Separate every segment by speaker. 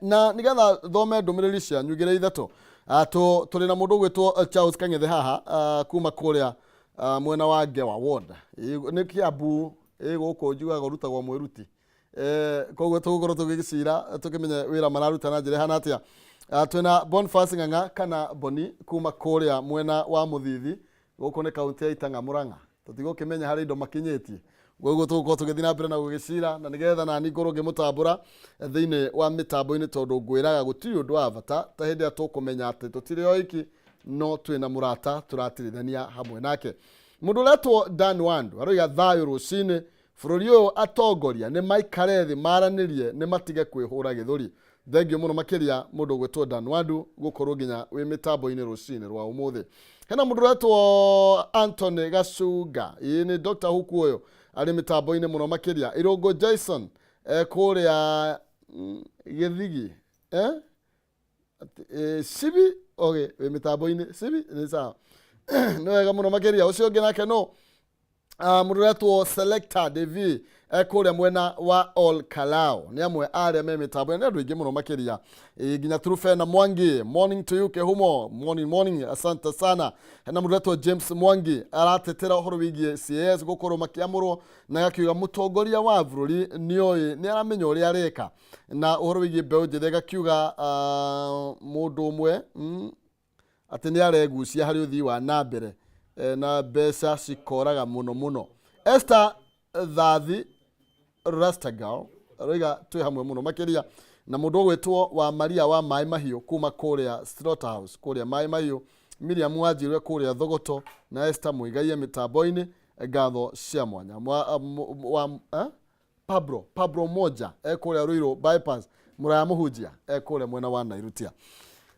Speaker 1: Na nigetha thome ndumiriri cia nyugire ithato tuli na mundu gwitwo Charles Kangethe haha kuma kuria mwena wa Gewa ward ni Kiambu guku njugaga rutagwo mwiruti koguo tugukorwo tugicira tukimenya wira mararuta na njira hana atia twina Boniface Ng'ang'a kana Boni kuma kuria mwena wa Muthithi guku ni kaunti ya Itanga Murang'a tutigukimenya hari indo makinyetie gugu tugukorwo tugithi na mbere na gugicira na nigetha nani ngorwo ngimutambura thiini wa mitambo-ini tondu ngwiraga gutiri undu wa bata ta hindi ya tukumenya ati tutiri oiki no twina murata turatirithania hamwe nake mundu letwo Dan Wandu aroiga thayo rucini bururi uyu atongoria ni maikare thi maranirie ni matige kwihura githuri thengio muno makiria mundu gwitwo Dan Wandu gukorwo nginya wi mitambo-ini rucini rwa umuthi hena mundu letwo Anthony Gacunga ni Dr. Huku uyu ari mitambo-ini muno makiria Irungu Jason kuria Githigi Sibi okay mitambo-ini Sibi ni sawa no wega muno makiria ucio ungi nake no mundu letwo Selector Devi kuria mwena wa All Kalao ni amwe aria me mitambo ni andu ingi muno makiria nginya Trufe na Mwangi morning to you Kehumo morning asante sana na mundu letwo James Mwangi aratetera uhoro wigie CS gukorwo makiamurwo na gakiuga mutongoria wa bururi nioi ni aramenya uria areka na uhoro wigie mbeu njithe gakiuga mundu umwe ati ni aregucia hari uthii wa nambere na mbeca cikoraga muno Esther Thathi Rastagal roiga twi hamwe muno makiria na mundu gwitwo wa Maria wa Mai Mahiu kuma kuria Slaughterhouse kuria Mai Mahiu Miriam Wanjirwe kuria Thogoto na Esther Muigai mitambo-ini ngatho cia mwanya Pablo moja kuria Ruiru bypass Muraya Muhunjia kuria mwena wa Nairutia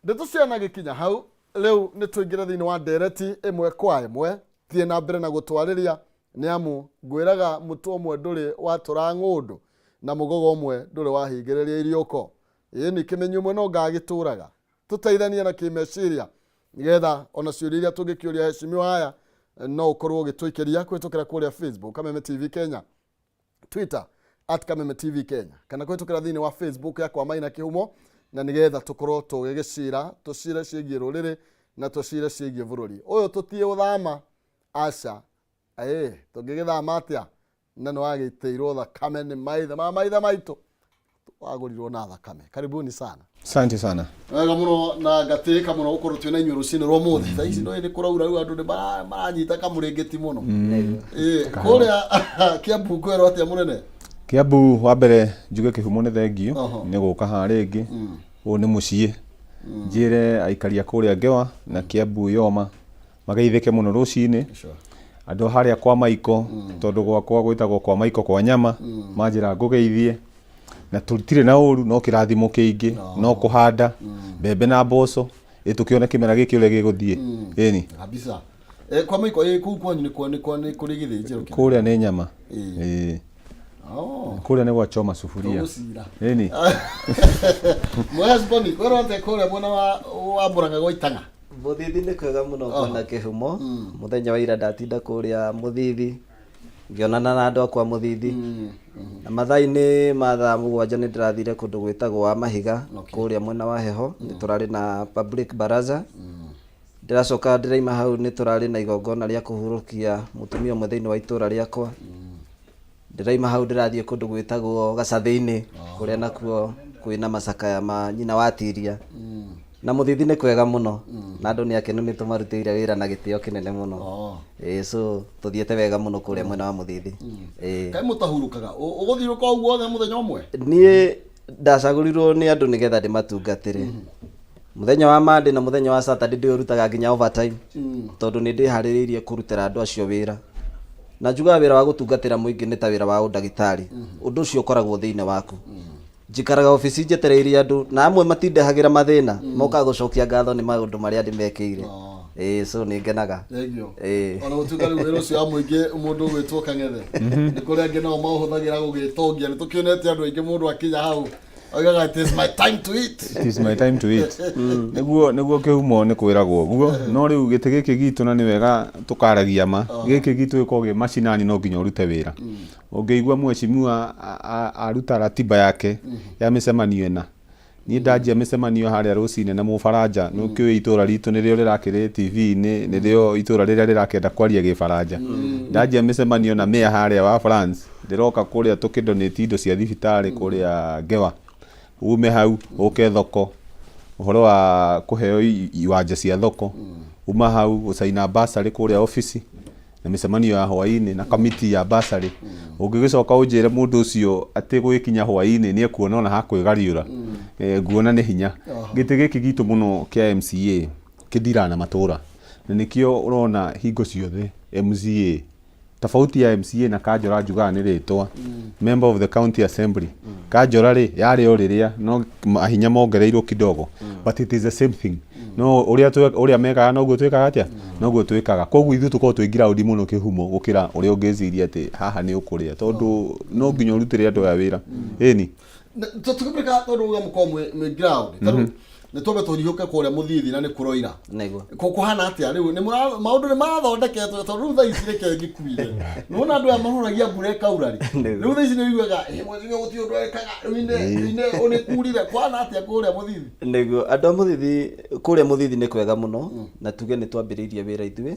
Speaker 1: ndeto ciana gikinya hau leo nitwingira thiini wa ndereti imwe kwa imwe thie na mbere na gutwariria ni amu ngwiraga mutu omwe nduri watura ng'undu na mugogo omwe nduri wahingiriria iriuko ni kimenyu umwe no ngagituraga tuteithania na kimeciria nigetha ona ciuria tungikiuria heshimiwa haya no ukorwo ugitwikiria kwitukira kuria Facebook Kameme TV Kenya Twitter @Kameme TV Kenya kana kwitukira thiini wa Facebook yakwa Maina Kihumo na nigetha tukorwo tugigicira tucire ciigie ruriri na tucire ciigie bururi uyu tutie uthama aca tungigithama atia na no agiteirwo thakame ni maitha maitu wagurirwo na thakame karibuni sana
Speaker 2: asante sana
Speaker 1: wega muno na gatika muno gukorwo twina inyuĩ rucini rwa muthi tha ici no ni kuraura riu andu ni maranyita kamurengeti muno kuria Kiambu kwero atia munene
Speaker 2: Kiambu wa mbere njuge Kihumo ni thengio ni guka haringi u ni mucie njire aikaria kuria Gewa na Kiambu yoma magaithike muno rucini andu haria kwa maiko tondu gwakwa gwitagwo kwa maiko kwa nyama manjira ngugeithie na turutire na uru no kirathimo kiingi no kuhanda mbembe na mboco itukiona kimera giki uria giguthie eni
Speaker 1: kabisa kwa maiko ku kwanyu ni kuri githijiro
Speaker 2: kuria ni nyama kuria ni gwachoma sufuria eni
Speaker 1: mwes Boni kwero ante kuria mwana wa Murang'a gwa Itanga
Speaker 3: Muthithi ni kwega muno kwana Kihumo muthenya wa ira ndatinda kuria Muthithi ngionana na andu akwa Muthithi na mathai-ini ma thaa 7 ni ndirathire kundu gwitagwo wa Mahiga kuria mwena wa Heho ni turari na public baraza ndiracoka ndiraima hau ni turari na igongona ria kuhurukia mutumia umwe thiini wa itura riakwa ndiraima hau ndirathie kundu gwitagwo Gacathi-ini kuria nakuo kwina macakaya ma nyina wa Tiria na Muthithi ni kwega muno na andu ni akenu ni tumarutire wira na gitio kinene muno so tuthiete wega muno kuria mwena wa Muthithi
Speaker 1: kai mutahurukaga uguthiruka uguo othe muthenya umwe
Speaker 3: nie ndacagurirwo ni andu nigetha ndimatungatire muthenya wa Monday na muthenya wa Saturday ndiurutaga nginya overtime tondu ni ndihaririirie kurutira andu acio wira na njuga wira wa gutungatira muingi ni ta wira wa undagitari undu ucio ukoragwo thiini waku njikaraga ofisi njetereirie andu na amwe matindehagira mathina moka gucokia ngatho ni maundu maria ndimekeire so ni ngenaga
Speaker 1: ona utukari wira ucio amuingi mundu gwitwo Kangethe ni kuria ngi nao mahuthagira gugitongia ni tukionete andu aingi mundu akinya hau oigaga it is my time to eat
Speaker 2: it is my time to eat niguo Kihumo ni kwiragwo guo no riu giti giki gitu na ni wega tukaragia ma giki gitu gikoge macinani no nginya urute wira ungeigua mheshimiwa aruta ratiba yake ya micemanio ena Niĩ ndanjia mĩcemanio harĩa rũcinĩ na mũbaranja nĩ ũkĩũĩ itũra ritũ nĩrĩo rĩrakĩrĩ TV-inĩ nĩrĩo itũra rĩrĩa rĩrakĩenda kwaria gĩbaranja. Ndanjia mĩcemanio na mĩa harĩa wa France ndĩroka kũrĩa tũkĩndonate indo cia thibitarĩ kũrĩa Ngewa. Ume hau ũke thoko ũhoro wa kũheo iwanja cia thoko. Uma hau gũcaina basarĩ kũrĩa ofici na mĩcemanio ya hwainĩ na kamiti ya basarĩ. Ũngĩgĩcoka ũnjĩre mũndũ ũcio atĩ gwĩkinya hwainĩ nĩ ekuona ona hakwĩgariũra. Nguona nĩ hinya. Gĩtĩ gĩkĩ gitũ mũno kĩa MCA kĩndira na matũũra. Na nĩkĩo ũrona hingo ciothe MCA tofauti ya MCA na Kanjora njugaga nĩ rĩtwa member of the county assembly. Kanjora rĩ yarĩ o rĩrĩa no ahinya mongereirwo kidogo but it is the same thing. No ũrĩa mekaga noguo twĩkaga atĩa noguo twĩkaga. Koguo ithuĩ tũkorwo twĩ ground mũno kĩhumo gũkĩra ũrĩa ũngĩciria atĩ haha nĩ ũkũrĩa tondũ no nginya ũrutĩre andũ aya wĩra. Ĩni
Speaker 1: tũkĩmĩka tondũ ũrĩa mũkorwo mwĩ ground nĩ twambe tũriũke kũrĩa mũthithi na nĩ kũroira kũhana atĩa rĩu maũndũ nĩ marathondeketwo tondũ rĩu thaa ici reke ngĩkuire nĩwona andũ aya mahoragia mbura ĩkaura rĩu thaa ici nĩ wiguaga mweciria gũtirĩ ũndũ ekaga rĩu nĩ kurire kũhana atĩa kũrĩa mũthithi.
Speaker 3: Nĩguo andũ a mũthithi kũrĩa mũthithi nĩ kwega mũno na tuge nĩ twambĩrĩirie wĩra ithuĩ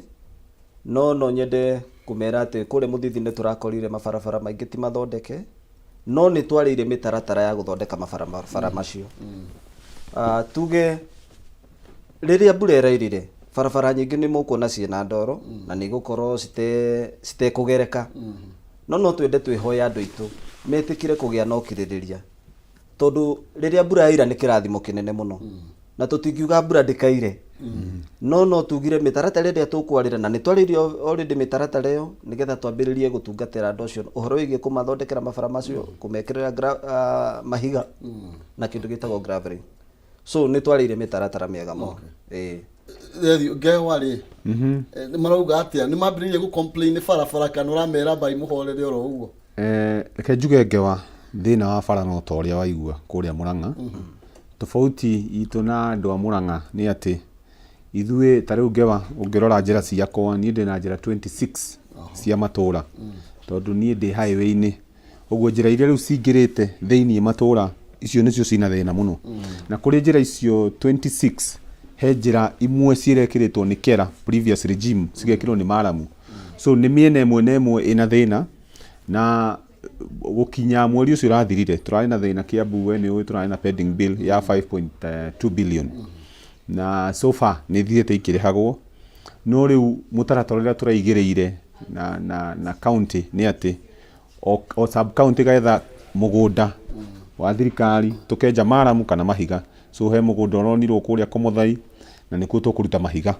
Speaker 3: no nyende kũmera atĩ kũrĩa mũthithi nĩ tũrakorire mabarabara maingĩ ti mathondeke no nĩ twarĩire mĩtaratara ya gũthondeka mabarabara macio. Tuge rĩrĩa mbura ĩrairire barabara nyingĩ nĩ mũkuona ciĩna ndoro na nĩ gũkorwo citekũgereka no twende twĩhoe andũ aitũ metĩkire kũgĩa na ũkirĩrĩria tondũ rĩrĩa mbura yaira nĩ kĩrathimo kĩnene mũno na tũtingiuga mbura ndĩkaire no tugire mĩtaratara ĩrĩa tũkwarĩra na nĩ twarĩire already mĩtaratara ĩyo nĩgetha twambĩrĩrie gũtungatĩra andũ acio ũhoro wĩgiĩ kũmathondekera mabara macio kũmekĩrĩra mahiga na kĩndũ gĩtagwo graveling. So nĩ twarĩire mĩtaratara mĩega mũno.
Speaker 1: Ngewa rĩ nĩ marauga atĩa nĩ mambĩrĩirie gũ-complain barabara kana ũramera bai mũhorere oro ũguo?
Speaker 2: Reke njuge Ngewa thĩna wa bara no ta ũrĩa waigua kũrĩa Mũrang'a. Tofauti itũ na andũ a Mũrang'a nĩ atĩ ithuĩ ta rĩu Ngewa ũngĩrora njĩra ciakwa niĩ ndĩ na njĩra 26 cia matũũra tondũ niĩ ndĩ highway-inĩ ũguo njĩra iria rĩu cingĩrĩte thĩiniĩ matũũra icio nĩcio cina thĩna mũno na kũrĩ njĩra icio 26 he njĩra imwe cirekĩrĩtwo nĩ kera previous regime cigekĩrwo nĩ Maramu. So nĩ mĩena ĩmwe na ĩmwe ĩna thĩna na gũkinya mweri ũcio ũrathirire tũrarĩ na thĩna Kiambu we nĩ ũĩ tũrarĩ na pending bill ya 5.2 billion na so far nĩ thiĩte ikĩrĩhagwo no rĩu mũtaratara ũrĩa tũraigĩrĩire na county nĩ atĩ o sub county gaetha mũgũnda wa thirikari tũkenja Maramu kana mahiga. So he mũgũnda ũronirwo kũrĩa Komothai na nĩkuo tũkũruta mahiga.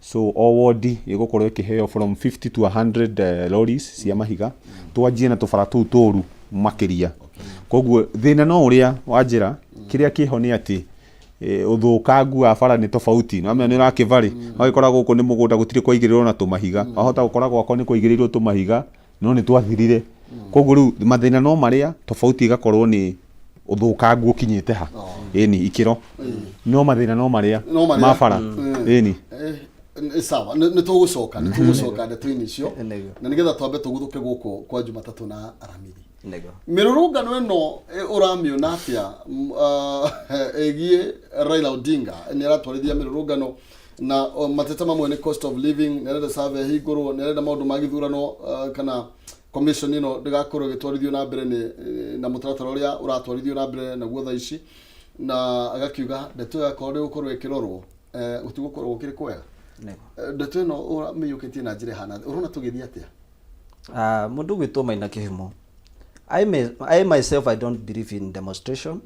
Speaker 2: So o wodi ĩgũkorwo ĩkĩheo from 50 to 100 lorries cia mahiga twanjie na tũbara tũu tũru makĩria. Koguo thĩna no ũrĩa wa njĩra kĩrĩa kĩho nĩ atĩ ũthũkangu wa bara nĩ tofauti no nĩ ũrakĩvarĩ wagĩkora gũkũ nĩ mũgũnda gũtirĩ kwaigĩrĩrwo na tũmahiga wahota gũkora gwakwa nĩ kwaigĩrĩirwo tũmahiga no nĩ twathirire. Koguo rĩu mathĩna no marĩa tofauti igakorwo nĩ ũthũkangu ũkinyĩte ha ĩni ikĩro no mathĩna no marĩa ma bara ĩni
Speaker 1: sawa nĩ tũgũcoka ndeto-inĩ icio na nĩgetha twambe tũguthũke gũkũ kwa Jumatatũ na Aramithi. Mĩrũrũngano ĩno ũramĩona atĩa ĩgiĩ Raila Odinga nĩ aratwarithia mĩrũrũngano na mateta mamwe nĩ cost of living nĩ arenda survey hingũrwo nĩ arenda maũndũ ma gĩthurano kana commission ino ndigakorwo gitwarithio na mbere na mũtaratara ũrĩa ũratwarithio na mbere naguo thaa ici na agakiuga ndeto yakorwo gũkorwo ĩkĩrorwo ũtigũkorwo gũkĩrĩ kwega. Ndeto ĩno ũramĩiyũkĩtie na njĩra hana ũrona tũgĩthiĩ atĩa?
Speaker 3: Mũndũ gwĩtwo Maina Kĩhumo I myself I don't believe in demonstration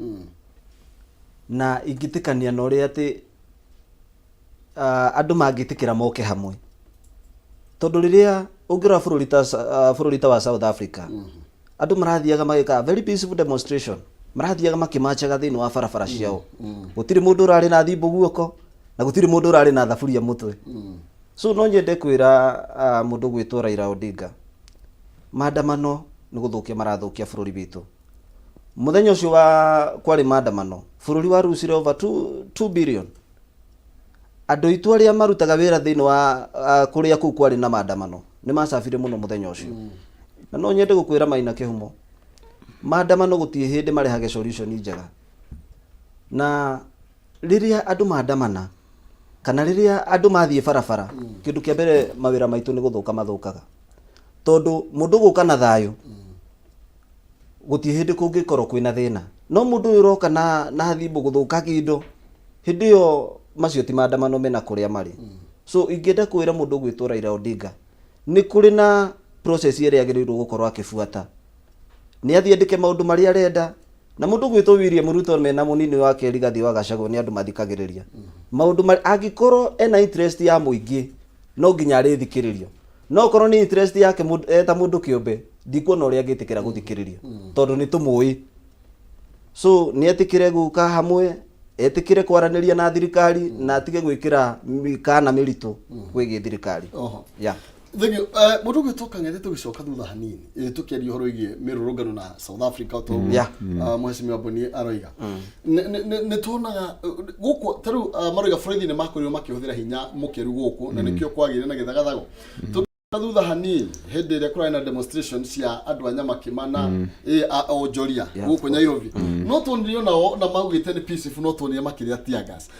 Speaker 3: na ingĩtĩkania na ũrĩa atĩ andũ mangĩtĩkĩra moke hamwe tondũ rĩrĩa ũngĩrora bũrũri ta wa South Africa andũ marathiaga magĩka very peaceful demonstration marathiaga makĩmachaga thĩinĩ wa barabara ciao gũtirĩ mũndũ ũrarĩ na thimbo guoko na gũtirĩ mũndũ ũrarĩ na thaburia mũtwe. So no nyende kwĩra mũndũ gwĩtwo Raila Odinga maandamano nĩ gũthũkia marathũkia bũrũri witũ. Mũthenya ũcio wa kwarĩ maandamano bũrũri wa rucire over 2 billion. Andũ aitũ arĩa marutaga wĩra thĩinĩ wa kũrĩa kũu kwarĩ na maandamano nĩ macabire mũno mũthenya ũcio. Na no nyende gũkwĩra Maina Kĩhumo maandamano gũtirĩ hĩndĩ marehage solution njega. na riria andu maandamana kana riria andu mathie barabara kindu kia mbere mawira maitu ni guthuka mathukaga tondu mundu guka na thayo gutie hindi kungikorwo kwina thina no mundu uroka na thimbu guthuka kindo hindi yo macio ti maandamano mena kuria mari so ingenda kwira mundu gwitwo Raila Odinga ni kuri na process ire yagirirwo gukorwo akifuata ni athie ndike maundu mari arenda na mundu gwitwo William Ruto mena munini wake Rigathi wa Gachagua ni andu mathikagiriria maundu mari angikorwo ena interest ya muingi no nginya arithikiririo no korwo ni interest yake ta mundu kiumbe ndikuona uria angitikira guthikiririo tondu ni tumui so ni etikire guka hamwe etikire kwaraniria na thirikari na atige gwikira mikana miritu kwigi thirikari ya
Speaker 1: Thegio mundu gwitoka ngende tugicoka thutha hanini tukiaria horo igie mirurungano na South Africa to mheshimiwa Boni aroiga ne tuonaga guku taru maroiga borithi ni makorirwo makihuthira hinya mukeru guku na nikio kwagire na githagathago thutha hanini hindi ria kurana na demonstration cia andu anya makimana onjoria guku Nairobi no tuonire nao na maugite ni peaceful no tuonire makiria tear gas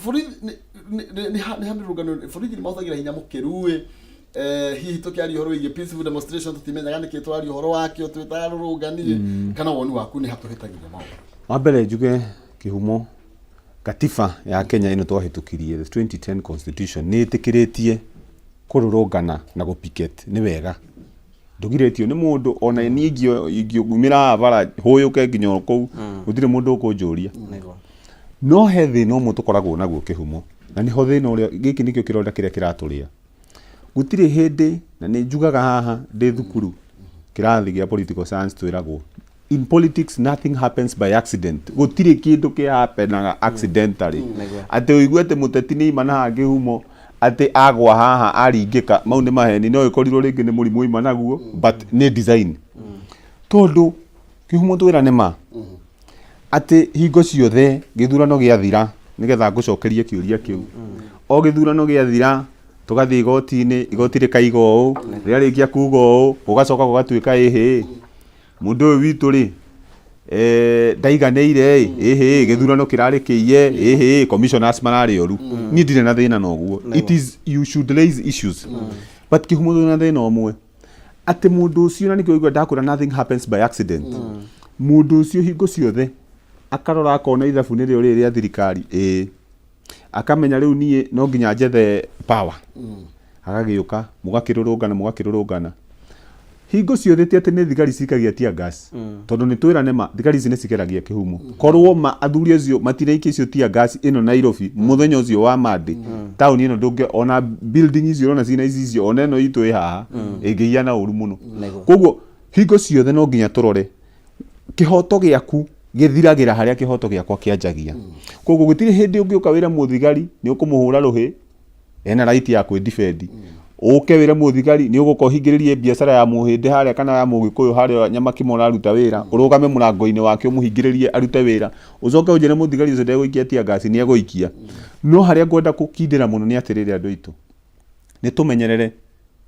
Speaker 1: borithi ni hamirungano borithi ni mahuthagira hinya mukeru hihi tukiaria horo igie peaceful demonstration tutimenyaga niki twaria horo wakio twitarurunganie kana wonu waku ni hatuhitagiria maundu
Speaker 2: wa mbere njuge kihumo katiba ya Kenya ino twahitukirie the 2010 constitution ni itikiritie kururungana na gupicket ni wega ndugiretio ni mundu ona ni ingumira bara huyuke nginya kou gutire mundu ukunjuria no he thina mu tukoragwo naguo kihumo na ni ho thina uria giki nikio kironda kiria kiraturia gutire hindi na ni njugaga haha ndi thukuru kirathi gia political science twiragwo in politics nothing happens by accident gutire kindu ki happenaga accidentally ate uiguete muteti ni imana hangi humo ate agwa haha aringika mau ni maheni no ikorirwo ringi ni murimu ima naguo but ni design tondu kihumo twira ni ma ate hingo ciothe githurano giathira nigetha ngucokerie kiuria kiu o githurano giathira tugathi igoti rikaigo ria rikia kugo ugacoka gugatuika mundu witu ri ndaiganeire githurano kirarikiie commissioners marari oru ni ndire na thina noguo it is you should raise issues but kihumo na thina omwe ati mundu ucio na nikio igwa ndakura nothing happens by accident mundu ucio hingo ciothe akarora akona ithabu ni rio ria thirikari akamenya riu nie no nginya njethe power agagiuka mugakirurungana hingo ciothe ti ati ni thigari cikagia tear gas tondu ni twira nema thigari ici ni cikeragia kihumo korwo ma athuri acio matiraiki icio tear gas ino Nairobi muthenya ucio wa Monday town ino ndunge ona building icio ona cina icio ona ino itu haha ingiia na uru muno koguo hingo ciothe no nginya turore kihoto giaku githiragira haria kihoto giakwa kianjagia koguo gutire hindi ungiuka wira muthigari ni ukumuhura ruhi ena right ya kwidefend uke wira muthigari ni ugukohingiririe biashara ya muhindi haria kana ya mugikuyu haria nyama kimona aruta wira urugame murango-ini wake umuhingiririe arute wira ucoke unjire muthigari ucio ndegwikia tear gas ni eguikia no haria ngwenda kukindira muno ni atirire andu itu ni tumenyerere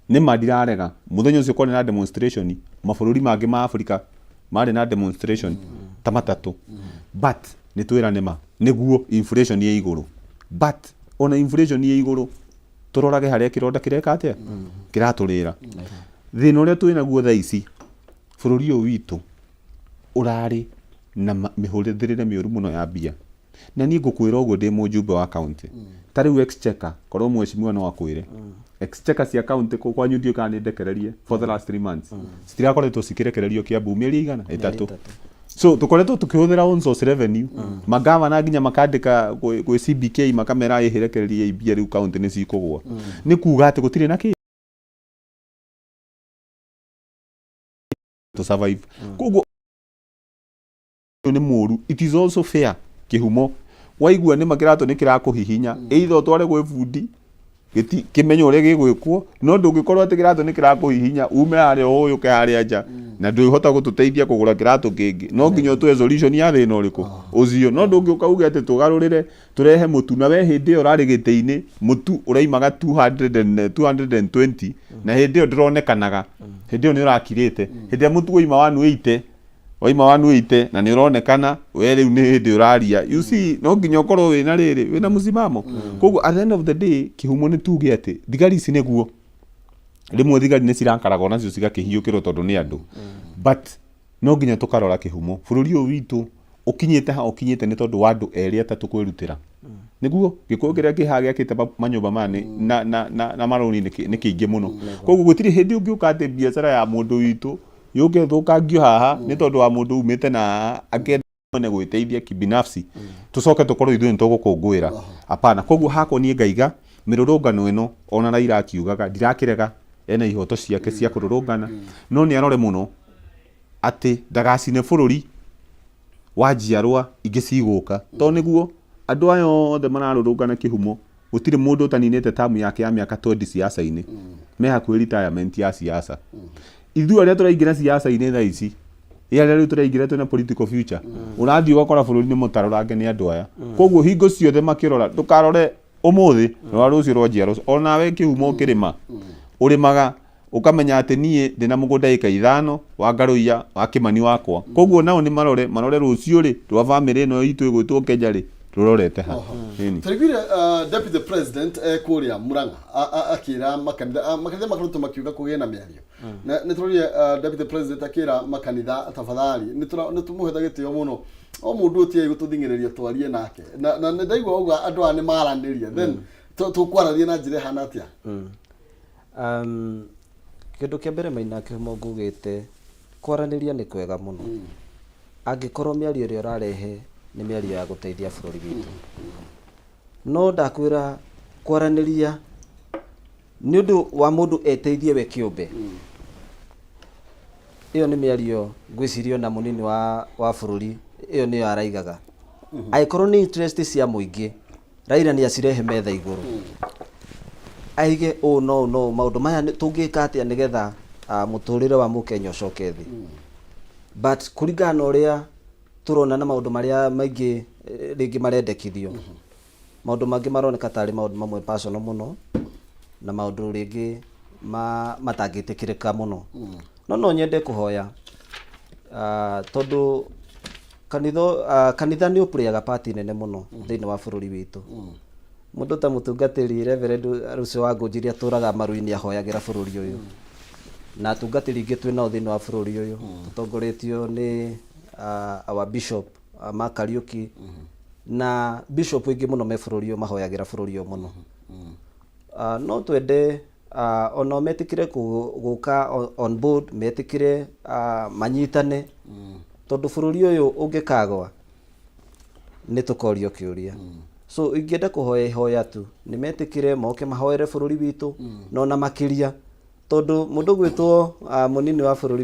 Speaker 2: ni madirarega muthenya ucio kone na demonstration mabururi mangi ma Africa mari na demonstration ta matatu but ni twira nema niguo inflation ye iguru but ona inflation ye iguru turorage haria kironda kireka atia kiraturira thina uria twina guo tha ici bururi uyu witu urari na mihurithirire miuru muno ya bia na ni ngukwira uguo ndi mujumbe wa county tari exchequer korwo mheshimiwa no akwire exchequer cia county kwanyu ndio kana ndekererie for the last 3 months citirakoretwo cikirekererio kiambu mieri igana 3 so tukoretwo tukihuthira on source revenue magava na nginya makandika gwe CBK makamera ihirekererie ibia riu county ni cikugwa ni kuga ati gutire na ki to survive koguo ni muru it is also fair kihumo waigua ni makirato ni kirakuhihinya either tware gwe fundi giti kimenyo uri gigwikwo no ndungikorwo ati kirato ni kirakuhihinya ume haria uyu ke haria nja na nduihota gututeithia kugura kirato kingi no nginya tu resolution ya thina uriku ucio no ndungiuka uge ati tugarurire turehe mutu na we hindi urari giteini mutu uraimaga 220 na hindi ndironekanaga hindi ni urakirite hindi mutu uima 180 waima wanuite na nĩ ũronekana we rĩu nĩ hĩndĩ ũraria you see no nginya ũkorwo wĩna rĩrĩ wĩna mũsimamo koguo at the end of the day kĩhumo nĩ tuge atĩ thigari ici nĩguo rĩmwe thigari nĩ cirakaraga nacio cigakĩhiũkĩrwo tondũ nĩ andũ but no nginya tũkarora kĩhumo bũrũri ũyũ witũ ũkinyĩte ha ũkinyĩte nĩ tondũ wa andũ erĩ atatũ kwĩrutĩra nĩguo gĩkũyũ kĩrĩa kĩhaha gĩakĩte manyũmba maya na marũni nĩ kĩingĩ mũno koguo gũtirĩ hĩndĩ ũngĩũka atĩ biacara ya mũndũ witũ yũke thũkangio haha nĩ tondũ wa mũndũ umĩte na akenda mwene gwĩteithia kibinafsi tũcoke tũkorwo ithuĩ nĩ tũgũkũngũĩra hapana koguo hakwa niĩ ngaiga mĩrũrũngano ĩno ona Raila akiugaga ndirakĩrega ena ihoto ciake cia kũrũrũngana no nĩ arore mũno atĩ ndagacine bũrũri wa njiarwa ingĩ cigũka to nĩguo andũ aya othe mararũrũngana kĩhumo gũtirĩ mũndũ ũtaninĩte tamu yake ya mĩaka 20 siasa-inĩ me hakuhĩ retirement ya siasa ithuĩ arĩa tũraingĩra siasa-inĩ thaa ici arĩa rĩu tũraingĩra twĩna political future ũrathiĩ ũgakora bũrũri nĩ mũtarurange nĩ andũ aya koguo hingo ciothe makĩrora ndũkarore ũmũthĩ rwa rũciũ rwa njiarwa onawe kĩhumo ũkĩrĩma ũrĩmaga ukamenya ati nie ndina mugunda ika 5 wa Ngaruiya wa Kimani wakwa koguo nao ni marore rucio ri rwa family no itu igwitwo Kenya ri rurorete ha
Speaker 1: tarigire deputy president kuria Muranga akira makanitha makaruto makiuga kugena miario na turire deputy president akira makanitha tafadhali ni tumuhetha gitio muno o mundu utie gututhingireria twarie nake na ndaigwa uga andu ani maraniria then tukwarathie na njire hana atia
Speaker 3: kindu kia mbere maina kĩhumo ngugĩte kwaranĩria nĩ kwega mũno angĩkorwo mĩario ĩrĩa ũrarehe nĩ mĩario ya gũteithia bũrũri witũ no ndakwĩra kwaranĩria nĩ ũndũ wa mũndũ eteithie we kĩũmbe ĩyo nĩ mĩario ngwĩciria na mũnini wa bũrũri ĩyo nĩyo araigaga angĩkorwo nĩ interest cia mũingĩ Raila nĩ acirehe metha igũrũ aige no maundu maya tungika atia nigetha muturire wa Mukenya ucoke thi but kuringana na uria turona na maundu maria maingi ringi marendekithio maundu mangi maroneka tari maundu mamwe personal muno na maundu ringi matangitikirika muno no nyende kuhoya tondu kanitha ni uplayaga part nene muno thiini wa bururi witu mundu ta mutungatiri Reverend Rucio wa Ngunjiri aturaga maruini ahoyagira bururi uyu na atungatiri ingi twina thiini wa bururi uyu tutongoretio ni our bishop Makariuki na bishop ingi muno me bururi uyu mahoyagira bururi uyu muno no twende ono metikire guka on board metikire manyitane tondu bururi uyu ungikagwa ni tukorio kiuria so ingenda kuhoya tu ni metikire moke mahoere bururi witu no na makiria tondu mundu gwitwo munini wa bururi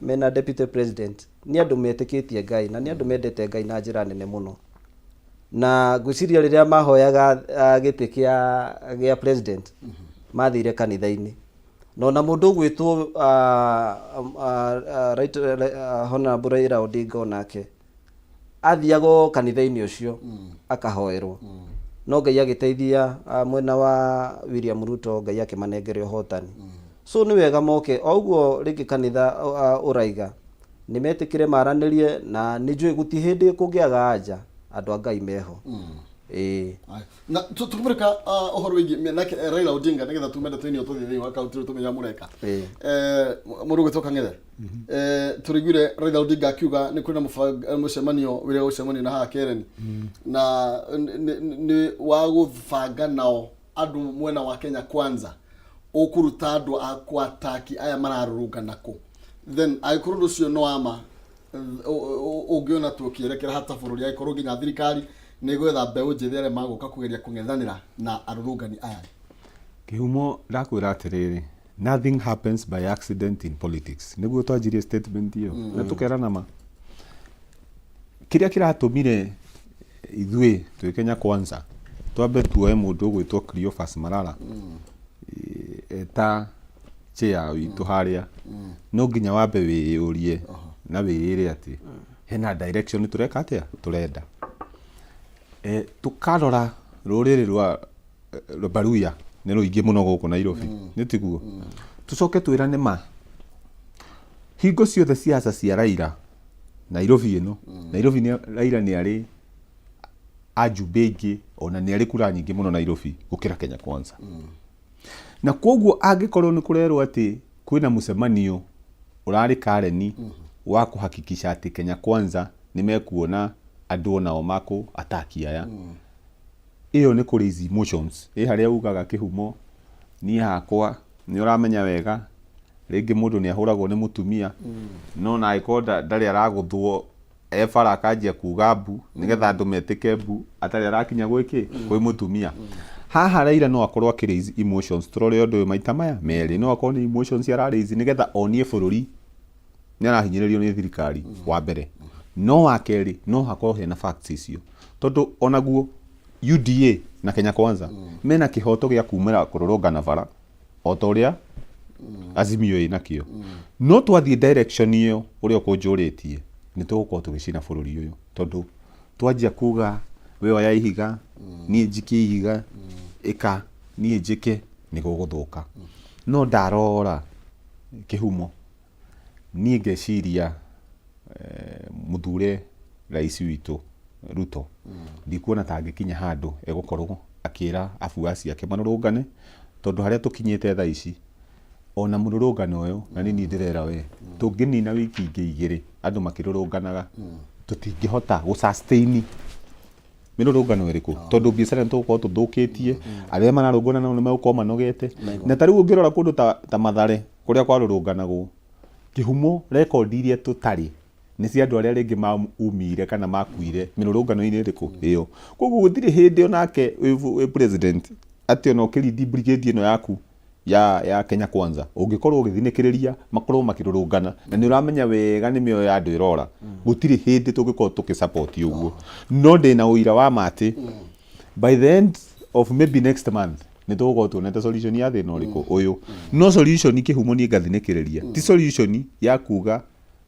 Speaker 3: mena deputy president ni andu metikitie Ngai na ni andu mendete Ngai na njira nene muno na gwiciria riria mahoyaga giti kia president mathire kanitha-ini no na mundu gwitwo right Honorable Raila Odinga onake athiago kanitha-ini ucio akahoerwo no Ngai agiteithia mwena wa William Ruto Ngai akimanengere uhotani so ni wega moke oguo ringi kanitha uraiga ni metikire maranirie na ni njui guti hindi kungiaga anja andu a Ngai meho
Speaker 1: na tukumurika uhoro wigi nake Raila Odinga nigetha tumende twini tuthithii wa kaunti tumenya mureka mundu gwitoka ng'ethe turigire Raila Odinga akiuga ni kwina mucemanio wire ucemanio na haha Kereni na ni wa gubanga nao andu mwena wa Kenya kwanza ukuruta andu akwataki aya mararurungana ku then aikuru rucio no ama ungiona tukirekera hata bururi aikuru nginya thirikari ni gwetha mbeu njithi aria maguka kugeria kung'ethanira na arurungani aya
Speaker 2: kihumo ndakwira atiriri nothing happens by accident in politics niguo twanjirie statement hiyo na tukerana ma kiria kiratumire ithuĩ twĩ Kenya kwanza twambe tuoe mundu gwitwo Cleophas Malala eta chair witũ haria no nginya wambe wĩyũrie na wĩĩre ati hena direction tureka atia turenda tukarora rũrĩrĩ rwa Baruya nĩ rũingĩ mũno gũkũ Nairobi nĩ tiguo tucoke twĩrane ma hingo ciothe siasa cia Raila Nairobi ino Nairobi ni Raila ni ari ajumbe ingi ona ni ari kura nyingi muno Nairobi gukira Kenya Kwanza na koguo angikorwo ni kurerwo ati kwina mucemanio urari Kareni wa kuhakikisha ati Kenya Kwanza nimekuona andu onao mako ataki aya iyo ni crazy emotions haria ugaga kihumo ni hakwa ni uramenya wega ringi mundu ni ahuragwo ni mutumia no na ikonda ndari araguthwo efara akanjia kuga mbu nigetha andu metike mbu atari arakinya gwiki kwi mutumia haha Raila no akorwo akiraise emotions turore undu maita maya meri no akorwo ni emotions araraise nigetha onie bururi ni arahinyiririo ni thirikari wa mbere no wakeri no hakorwo hena facts icio tondu onaguo UDA na Kenya Kwanza mena kihoto gia kumira kururungana bara otoria Azimio inakio no twathie direction iyo uria kunjuritie ni tugukorwo tugicina bururi uyu tondu twanjia kuga we oya ihiga nie njiki ihiga ika nie njike ni guguthuka no ndarora kihumo nie ngeciria muthure rais witu Ruto ndikuona tangikinya handu egukorwo akira afuasi ake manurungane tondu haria tukinyite thaa ici ona mururungano uyu na nini ndirera we tunginina wiki ingi igiri andu makirurunganaga tutingihota gu sustain mirurungano iriku tondu biacara ntugukorwo tuthukitie aria mararungana nao nimegũkorwo manogete na tariu ungirora kundu ta Mathare kuria kwarurunganagwo kihumo record iria tutari ni cia andu aria ringi maumire kana makuire mirurungano-ini iriku iyo koguo gutiri hindi onake we president ati ona ukiridi brigade ino yaku ya Kenya Kwanza ungikorwo ugithinikiriria makorwo makirurungana na ni uramenya wega ni mioyo ya andu irora gutiri hindi tungikorwo tukisupport uguo no ndina uira wa mati by the end of maybe next month ni tugukorwo tuonete solution ya thina uriku uyu no solution kihumo ni ngathinikiriria ti solution ya kuga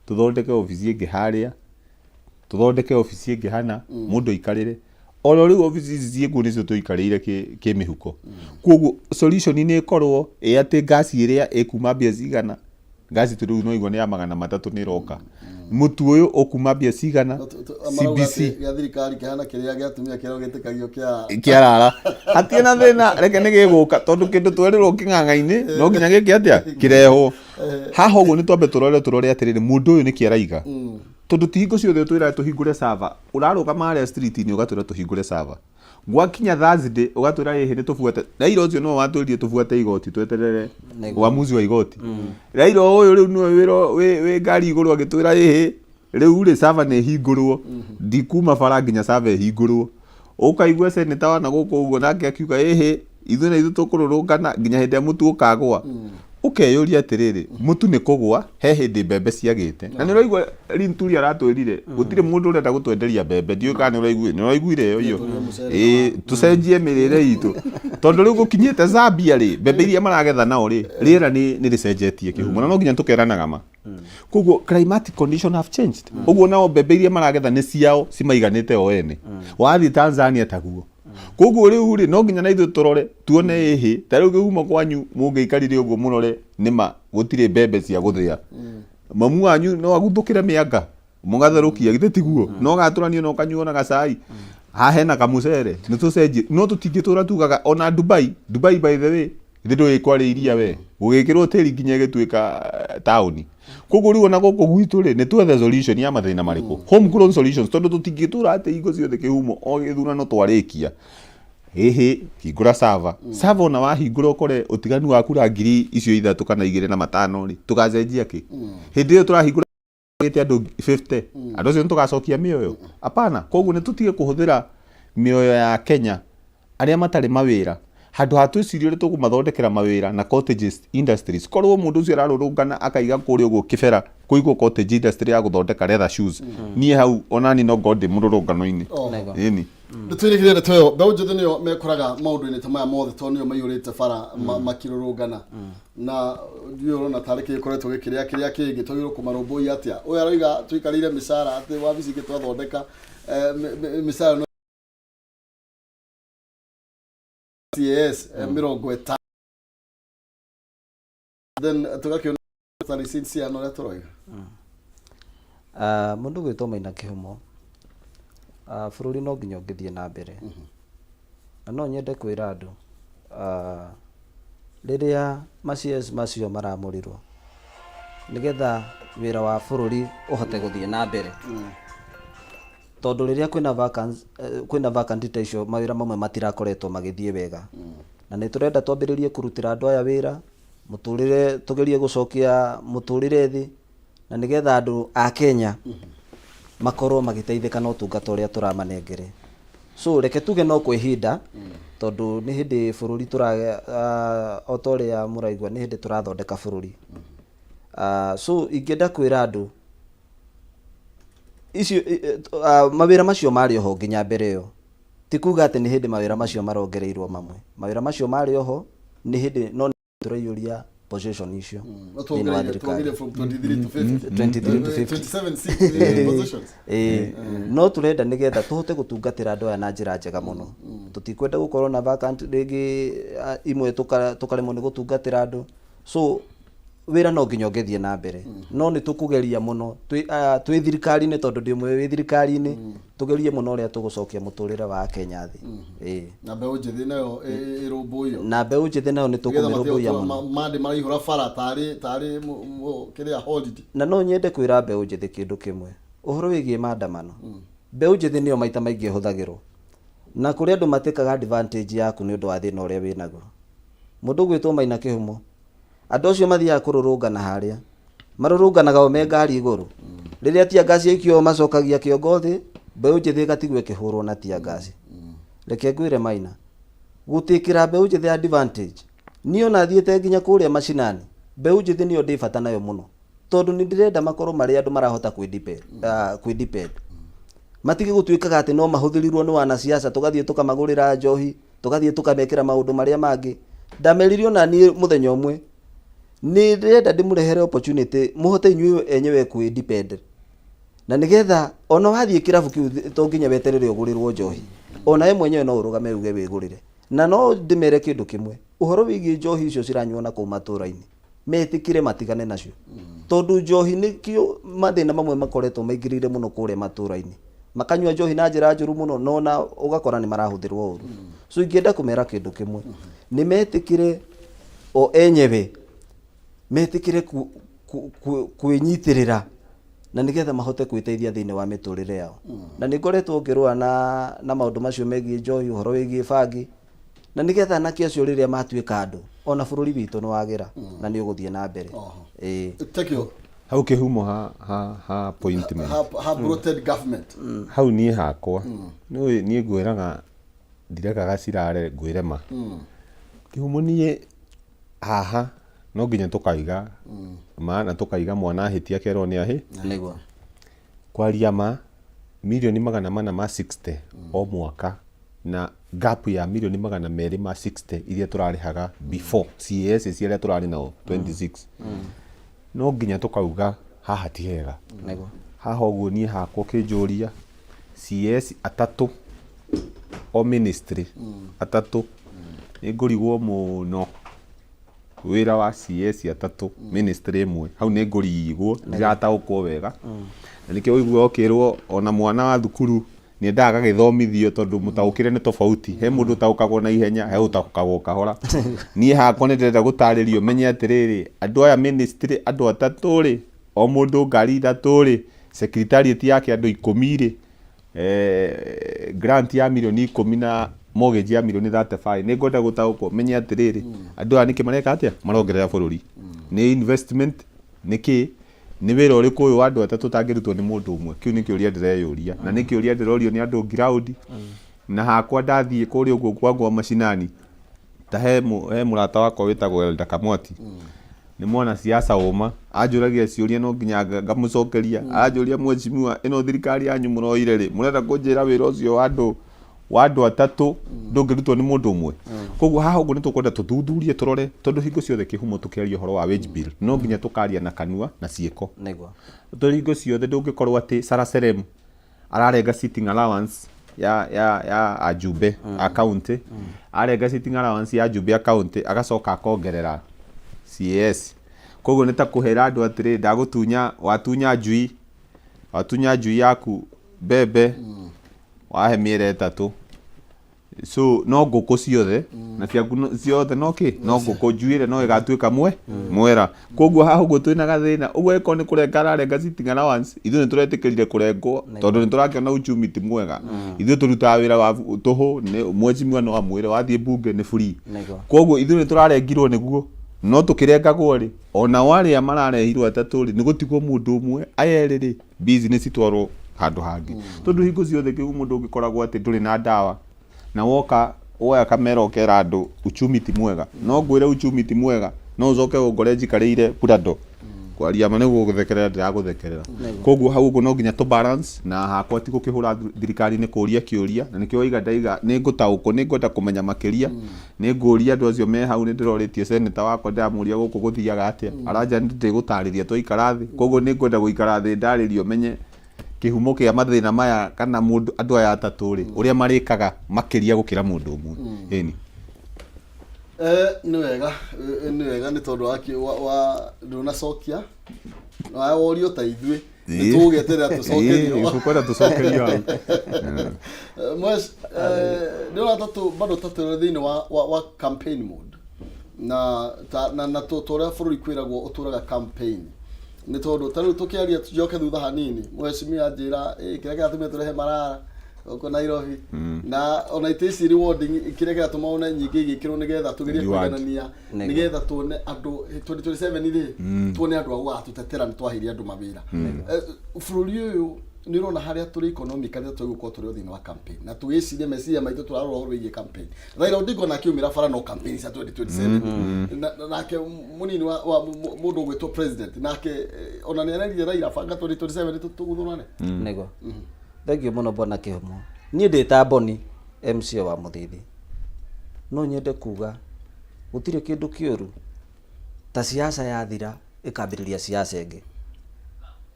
Speaker 2: tuthondeke ofisi ingi haria tuthondeke ofisi ingi hana mundu ikarire oro riu ofisi ici ciĩkuo nicio tuikarĩire ki mihuko koguo solution ni ikorwo ati gasi iria ikuma mbia cigana gasi turiu no igwo ni ya 300 ni roka mutu uyu ukuma mbia cigana CBC
Speaker 1: ya thirikari kihana kiria giatumia kiro gitikagio
Speaker 2: kiarara hatina thina reke ni giguka tondu kindu twerirwo king'ang'a-ini no nginya giki atia kirehwo haha uguo ni twambe turore atiriri mundu uyu ni kiaraiga tondu tihingo ciothe twira tuhingure server urarugama haria street ni ugatwira tuhingure server gwakinya Thursday ugatwira hihi ni tufuate Raila ucio no watwiririe tufuate igoti tweterere uamuzi wa igoti Raila uyu riu no we ngari iguru agitwira hihi riu ri server ni hingurwo ndikuma bara nginya server hingurwo ukaigua senator wana guku uguo nake akiuga hihi ithu na ithu tukururungana nginya hindi mutu ukagwa ukeyuria atiriri mutu ni kugwa he hindi mbembe ciagite na ni uraigua Linturi aratwirire gutire mundu urenda gutwenderia mbembe ndiu kana ni uraiguire iyo tucenjie mirire itu tondu riu gukinyite Zambia ri mbembe iria maragetha nao ri riera ni ricenjetie kihumo na no nginya tukeranaga ma koguo climatic condition have changed uguo nao mbembe iria maragetha ni ciao cimaiganite o ene wathi Tanzania taguo koguo riu ri no nginya na ithu turore tuone ihi tariu kihumo kwanyu mungiikarire uguo munore nima gutire mbembe cia guthia mamu wanyu no aguthukire mianga mugatherukia githe tiguo no gaturanio no kanyuo na gacai hahe na kamucere ni tucenjie no tutingitura tugaga ona Dubai by the way ndio ikwari iria we gugikirwo tiri nginya gituika tauni koguo riu ona guku gwitu ri ni twethe solution ya mathina mariku homegrown solutions tondu tutingitura ate ingo ciothe kihumo o githurano twarikia hihi hingura server ona wahingura ukore utiganu waku ra ngiri icio ithatu kana 2 na 5 ri tugacenjia ki hindi iyo turahingura gite andu 50 andu cio tugacokia mioyo apana koguo ni tutige kuhuthira mioyo ya Kenya aria matari mawira handu hatwicirio ri tukumathondekera mawira na cottage industries korwo mundu ucio ararurungana akaiga kuri uguo kibera kuigwo cottage industry ya guthondeka leather shoes nie hau onani no gode mururungano-ini ini
Speaker 1: twirigire na tweyo mbeũ njĩthĩ nĩo mekoraga maũndũ-inĩ ta maya mothe tondũ nĩo maiyũrĩte bara makirũrũngana na ndiũ ũrona tarĩ gĩkoretwo gĩkĩrĩa kĩrĩa kĩngĩ twagĩrĩirwo kũmarũmbũiya atĩa ũyũ aroiga tũikarĩire mĩcara atĩ wabici ingĩ twathondeka mĩcara yes 50 then tugakiona tari sinsi ano ya toroiga
Speaker 3: Mundu gwitwo Maina Kihumo, bururi no nginya ngithie na mbere. Na no nyende kwira andu riria macias macio maramurirwo nigetha wira wa bururi uhote guthie na mbere. Tondu riria kwina vacant ta icio mawira mamwe matirakoretwo magithie wega. Na ni turenda twambiririe kurutira andu aya wira, muturire tugerie gucokia muturire thi, na nigetha andu a Kenya makorwo magiteithika na utungata uria turamanengere. So reke tuge no kwihinda tondu ni hindi bururi otoria muraigwa ni hindi turathondeka bururi. So ingenda kwira andu icio mawira macio mari oho nginya mbere yo, ti kuga ati ni hindi mawira macio marongereirwo mamwe. Mawira macio mari oho ni hindi no turayuria position icio
Speaker 1: Tugire from 23 to 50
Speaker 3: 23 to 50
Speaker 1: 27 positions.
Speaker 3: No turenda nigetha tuhote gutungatira andu aya na njira njega muno. Tutikwenda gukorwo na vacant ringi imwe tukaremwo ni gutungatira andu. So wira no nginya ngethie na mbere. No ni tukugeria muno twi thirikari-ini tondu ndi mwe wi thirikari-ini, tugerie muno uria tugucokia muturire wa Kenya thi.
Speaker 1: Na mbeu njithi nayo irumbuyo.
Speaker 3: Na mbeu njithi nayo ni tukumirumbuya muno.
Speaker 1: Mandi marihura bara tari kiria holiday.
Speaker 3: Na no nyende kwira mbeu njithi kindu kimwe. Uhoro wigie maandamano. Mbeu njithi niyo maita maingi huthagirwo. Na kuri andu matikaga advantage yaku ni undu wa thina uria winaguo. Mundu gwitwo Maina Kihumo, andu acio mathiaga kururungana haria, marurunganaga o me ngari iguru. Riria tia ngasi ikio macokagia kiongo thi, mbeu njithi gatigwe kihurwo na tia ngasi. Reke ngwire Maina, gutikira mbeu njithi advantage niyo na thiete nginya kuria macinani. Mbeu njithi niyo ndi bata nayo muno, tondu ni ndirenda makorwo mari andu marahota kwidepend. Matige gutuikaga ati no mahuthirirwo ni wana siasa, tugathie tukamagurira njohi, tugathie tukamekira maundu maria mangi. Ndameririo na ni muthenya umwe ni ndirenda ndimurehere opportunity muhote inyuĩ enyewe kwidepend. Na nigetha ona wathie kirabu kiu to nginya weterere ugurirwo njohi, ona we mwenyewe no urugame uge wigurire. Na no ndimere kindu kimwe, uhoro wigie njohi icio ciranyuo na kuu matura-ini metikire matigane nacio. Tondu njohi nikio mathina mamwe makoretwo maingirire muno kuria matura-ini, makanyua njohi na njira njuru muno, no na ugakora ni marahuthirwo uru. So ingenda kumera kindu kimwe, ni metikire o enyewe metikire kwinyitirira na nigetha mahote kwiteithia thiini wa miturire yao. Na ningoretwo ngirua na maundu macio megie njohi, uhoro wigie bangi, na nigetha na kiacio riria matuika andu ona bururi witu ni wagira na ni uguthie na mbere.
Speaker 1: Thank you.
Speaker 2: Hau Kihumo ha appointment
Speaker 1: ha bloated government.
Speaker 2: Hau nie hakwa nie ngwiraga ndirekaga cirare ngwire ma. Kihumo nie haha no nginya tukaiga na tukaiga mwana hitia kerwo ni ahi
Speaker 3: niguo
Speaker 2: kwaria ma milioni 460 o mwaka na gap ya milioni 260 iria turarihaga before CAS iria turari nao 26. No nginya tukauga haha ti hega
Speaker 3: niguo
Speaker 2: haha uguo nie hakwa kinjuria CAS atatu o ministry atatu ni ngurigwo muno wira wa CS atatu ministry imwe hau ni ngurigwo ndirataukwo wega. Na nikio wigwo okirwo ona mwana wa thukuru ni ndaga githomithio tondu mutaukire ni tofauti. He mundu taukagwo na ihenya, he utaukagwo kahora. Nie hakwa ni ndirenda gutaririo menye atiriri andu aya ministry andu atatu ri o mundu ngari ithatu ri secretariat yake andu 10 ri grant ya milioni 10 na mortgage ya milioni 35. Ni ngoda gutaukwo menye atiriri andu aya niki mareka atia marongerera bururi ni investment niki ni wira uriku uyu andu atatu tangirutwo ni mundu umwe. Kiu ni kiuria ndireyuria na ni kiuria ndirorio ni andu ground. Na hakwa ndathie kuri uguo kwangwa macinani ta he murata wakwa witagwo Elda Kamwati ni mwana siasa uma ajuragia ciuria no nginya ngamucokeria ajuria mwecimua ino thirikari yanyu muroire ri murenda kunjira wira ucio wandu atatu ndungirutwo ni mundu umwe. Koguo haha uguo ni tukwenda tuthuthurie turore tondu hingo ciothe Kihumo tukiaria horo wa wage bill no nginya tukaria na kanua na cieko
Speaker 3: niguo
Speaker 2: tondu hingo ciothe ndungikorwo ati Saraserem ararenga sitting allowance ya Ajube account arenga sitting allowance ya Ajube account agacoka akongerera CS. Koguo ni ta kuhera andu atiri ndagutunya watunya njui watunya njui yaku mbembe wahe mĩera 3 so no ngũkũ ciothe na ciaku ciothe no kĩ no ngũkũ njuĩre no ĩgatuĩka mwera koguo haha ũguo twĩna gathĩna ũguo ĩkorwo nĩ kũrenga ararenga sitting allowance ithuĩ nĩ tũretĩkĩrire kũrengwo tondũ nĩ tũrakĩona uchumi ti mwega ithuĩ tũrutaga wĩra wa tũhũ mheshimiwa no amwĩre wathiĩ bunge nĩ free koguo ithuĩ nĩ tũrarengirwo nĩguo no tũkĩrengagwo rĩ ona warĩa mararehirwo atatũ rĩ nĩ gũtigwo mũndũ ũmwe aya erĩ rĩ business itwarwo handũ hangĩ tondũ hingo ciothe kĩu mũndũ ũngĩkoragwo atĩ ndũrĩ na ndawa na woka woya kamera ukera andũ uchumi ti mwega no ngwĩre uchumi ti mwega no ũcoke ũngore njikarĩire purado kwaria ma nĩguo gũthekerera ndĩragũthekerera koguo hau ũguo no nginya to balance na hakwa ti gũkĩhũra thirikari nĩ kũria kĩũria na nĩkĩo ndaiga nĩ ngũtaũkwo nĩ ngwenda kũmenya makĩria nĩ ngũria andũ acio me hau nĩ ndĩrorĩtie seneta wakwa ndamũria gũkũ gũthiaga atĩa aranja ndĩgũtarĩria twaikara thĩ koguo nĩ ngwenda gũikara thĩ ndarĩrio menye kihumo kia mathina maya kana mundu andu aya atatũ rĩ uria marikaga makiria gukira mundu umwe eni
Speaker 1: ni wega ni tondu wa ndona cokia na worio ta ithuĩ ni tugeterera tucokerio
Speaker 2: tukwenda tucokerio
Speaker 1: mos ndona bado tatu thini wa campaign mode na turia bururi kwiragwo uturaga campaign ni tondu tariu tukiaria tujoke thutha hanini mheshimiwa njira kire gatume turehe marara uko Nairobi na ona itisi rewarding kire gatuma ona nyingi igikirwo nigetha tugerie kwendanania nigetha tuone andu 2027 ri tuone andu agwa tutetera ni twahiria andu mawira bururi uyu ni rona haria turi economically tugukwo turi thini wa campaign na tuicirie meciria maitu turarora horo wige campaign Raila Odinga na kiumira bara no campaign cia 2027 nake munini wa mundu gwitwo president nake ona ni arerie Raila banga 2027 tuguthurane
Speaker 3: nego thengio muno bona kihumo nie ndita Boni MC wa Muthithi no nyende kuga gutire kindu kiuru ta siasa yathira ikambiriria siasa ingi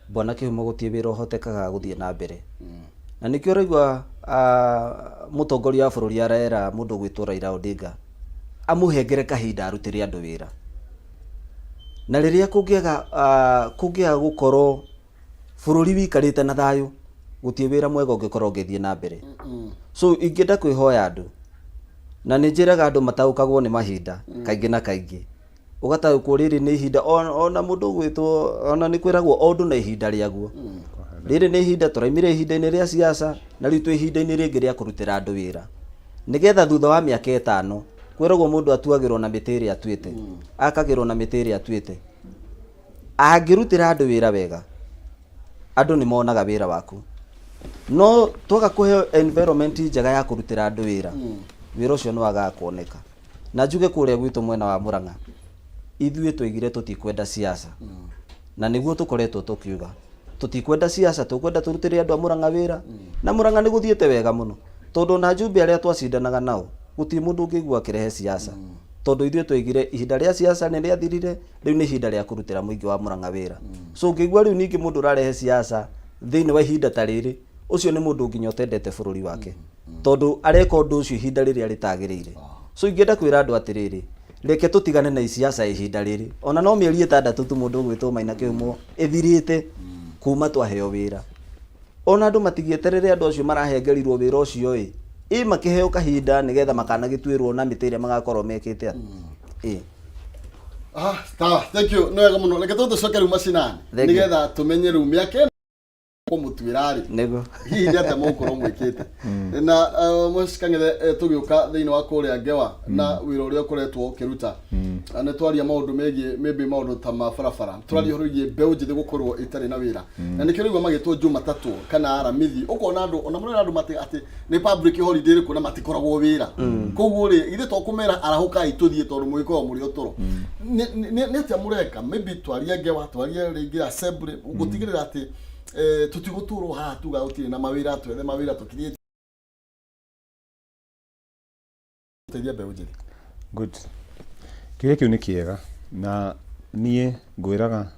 Speaker 3: bona kihumo gutie wira uhotekaga guthie na mbere na nikio raigwa mutongoria wa bururi arera mundu gwitwo Raila Odinga amuhengere kahinda arutire andu wira na riria kungiaga gukorwo bururi wikarite na thayu gutie wira mwega ungikorwo ngithie na mbere so ingenda kwihoya andu na ninjiraga andu mataukagwo ni mahinda kaingi na kaingi ugataukwo riri ni ihinda ona mundu gwitwo ona ni kwiragwo ondu na ihinda riaguo riri ni ihinda turaimire ihinda-ini ria siasa na ritu ihinda-ini ringi ria kurutira andu wira nigetha thutha wa miaka 5 kwiragwo mundu atuagirwo na mitiri atuite akagirwo na mitiri atuite angirutira andu wira wega andu ni monaga wira waku no twaga kuhe environment njega ya kurutira andu wira wira ucio no waga kuoneka na njuge kuria gwitu mwena wa Murang'a ithuĩ tũigire tũtikwenda siasa na nĩguo tũkoretwo tũkiuga tũtikwenda siasa tũkwenda tũrutĩre andũ a Murang'a wĩra na Murang'a nĩ gũthiĩte wega mũno tondũ na Jumbe arĩa twacindanaga nao gũtirĩ mũndũ ũngĩigua akĩrehe siasa tondũ ithuĩ tũigire ihinda rĩa siasa nĩ rĩathirire rĩu nĩ ihinda rĩa kũrutĩra mũingĩ wa Murang'a wĩra so ũngĩigua rĩu ningĩ mũndũ ũrarehe siasa thĩinĩ wa ihinda ta rĩrĩ ũcio nĩ mũndũ nginya ũtendete bũrũri wake tondũ areka ũndũ ũcio ihinda rĩrĩa rĩtagĩrĩire so ingĩenda kwĩra andũ atĩrĩrĩ reke tutigane na siasa ihinda riri ona no mieri 6 tu mundu gwitwo Maina Kihumo ithirite kuma twaheo wira ona andu matigieterere andu acio marahengerirwo wira ucio makiheo kahinda nigetha makanagitwirwo na mitiri magakorwo mekite
Speaker 1: thank you no wega muno reke tucoke riu macinani nigetha tumenye riu miaka kumutwirari
Speaker 3: nego
Speaker 1: hihi ate mukoro mwikite na mushikang'ethe tugiuka thiini wa kuria Ngewa na wira uria ukoretwo ukiruta na twaria maundu megie maybe maundu ta mabarabara twaria horogie mbeu njithi gukorwo itari na wira na nikio rigwa magitwo Jumatatu kana Aramithi ukona andu ona munene andu mati ati ni public holiday ri kuna matikoragwo wira koguo ri ithe tokumera arahuka ituthie tondu mwiko muri uturo ni ati amureka maybe twaria Ngewa twaria ringi assembly gutigirira ati tutiguturo ha tuga utire na mawira twethe mawira tukirie teria mbeu njithi
Speaker 2: good kile kiu ni kiega na nie ngwiraga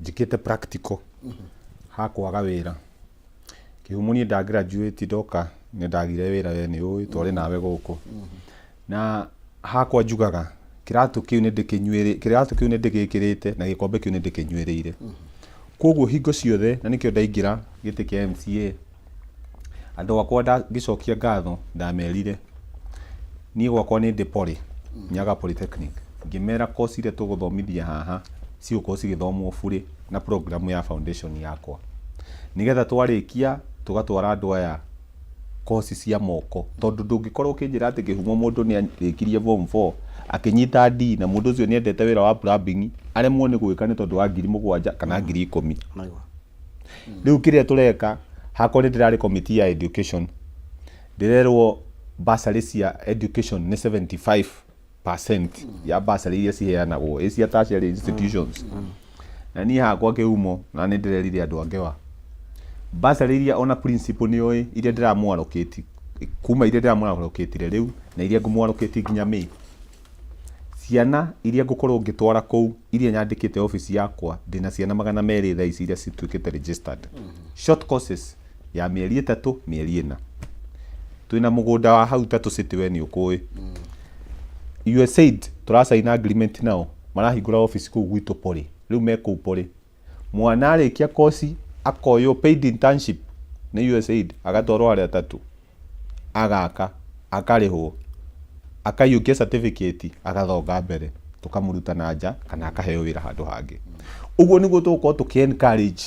Speaker 2: njikite practical ha kwaga wira kihumo ni nda graduate ndoka ni ndagire wira we ni uyi twari nawe guku na ha kwa njugaga kiratu kiu ni ndikinyuire kiratu kiu ni ndikikirite na gikombe kiu ni ndikinyuireire koguo hingo ciothe na nikio ndaingira giti kia MCA andu akwa ndagicokia ngatho ndamerire nie gwakwa ni Depori Nyaga Polytechnic ngimera course ile tuguthomithia haha ciuko cigithomwo bure na program ya foundation yakwa nigetha twarikia tugatwara andu aya course cia moko tondu ndungikorwo ukinjira ati kihumo mundu ni arikirie form 4 akinyita D na mundu ucio ni endete wira wa plumbing aremwo ni gwika ni tondu wa 7,000 kana 10,000 riu kiria tureka hakwa ndirari committee ya education ndirerwo bursary cia education ni 75% ya bursary iria ciheanagwo cia tertiary institutions na ni hakwa kiumo na ni ndirerire andu angewa bursary iria ona principal ni oi iria ndiramu allocate kuma iria ndiramu allocate riu na iria ngumu allocate nginya May ciana iria ngukorwo ngitwara kou iria nyandikite office yakwa ndina ciana 200 thaa ici iria cituikite registered short courses ya mieri 3 mieri 4 twina mugunda wa hau 3 city we ni ukui USAID turasaina agreement nao marahingura office kou gwitu Pori riu me kou Pori mwana arikia course akoyo paid internship ni USAID agatwarwo aria 3 agaka akarihwo akayukia certificate agathonga mbere tukamuruta na nja kana akaheo wira handu hangi uguo niguo tuko tuki-encourage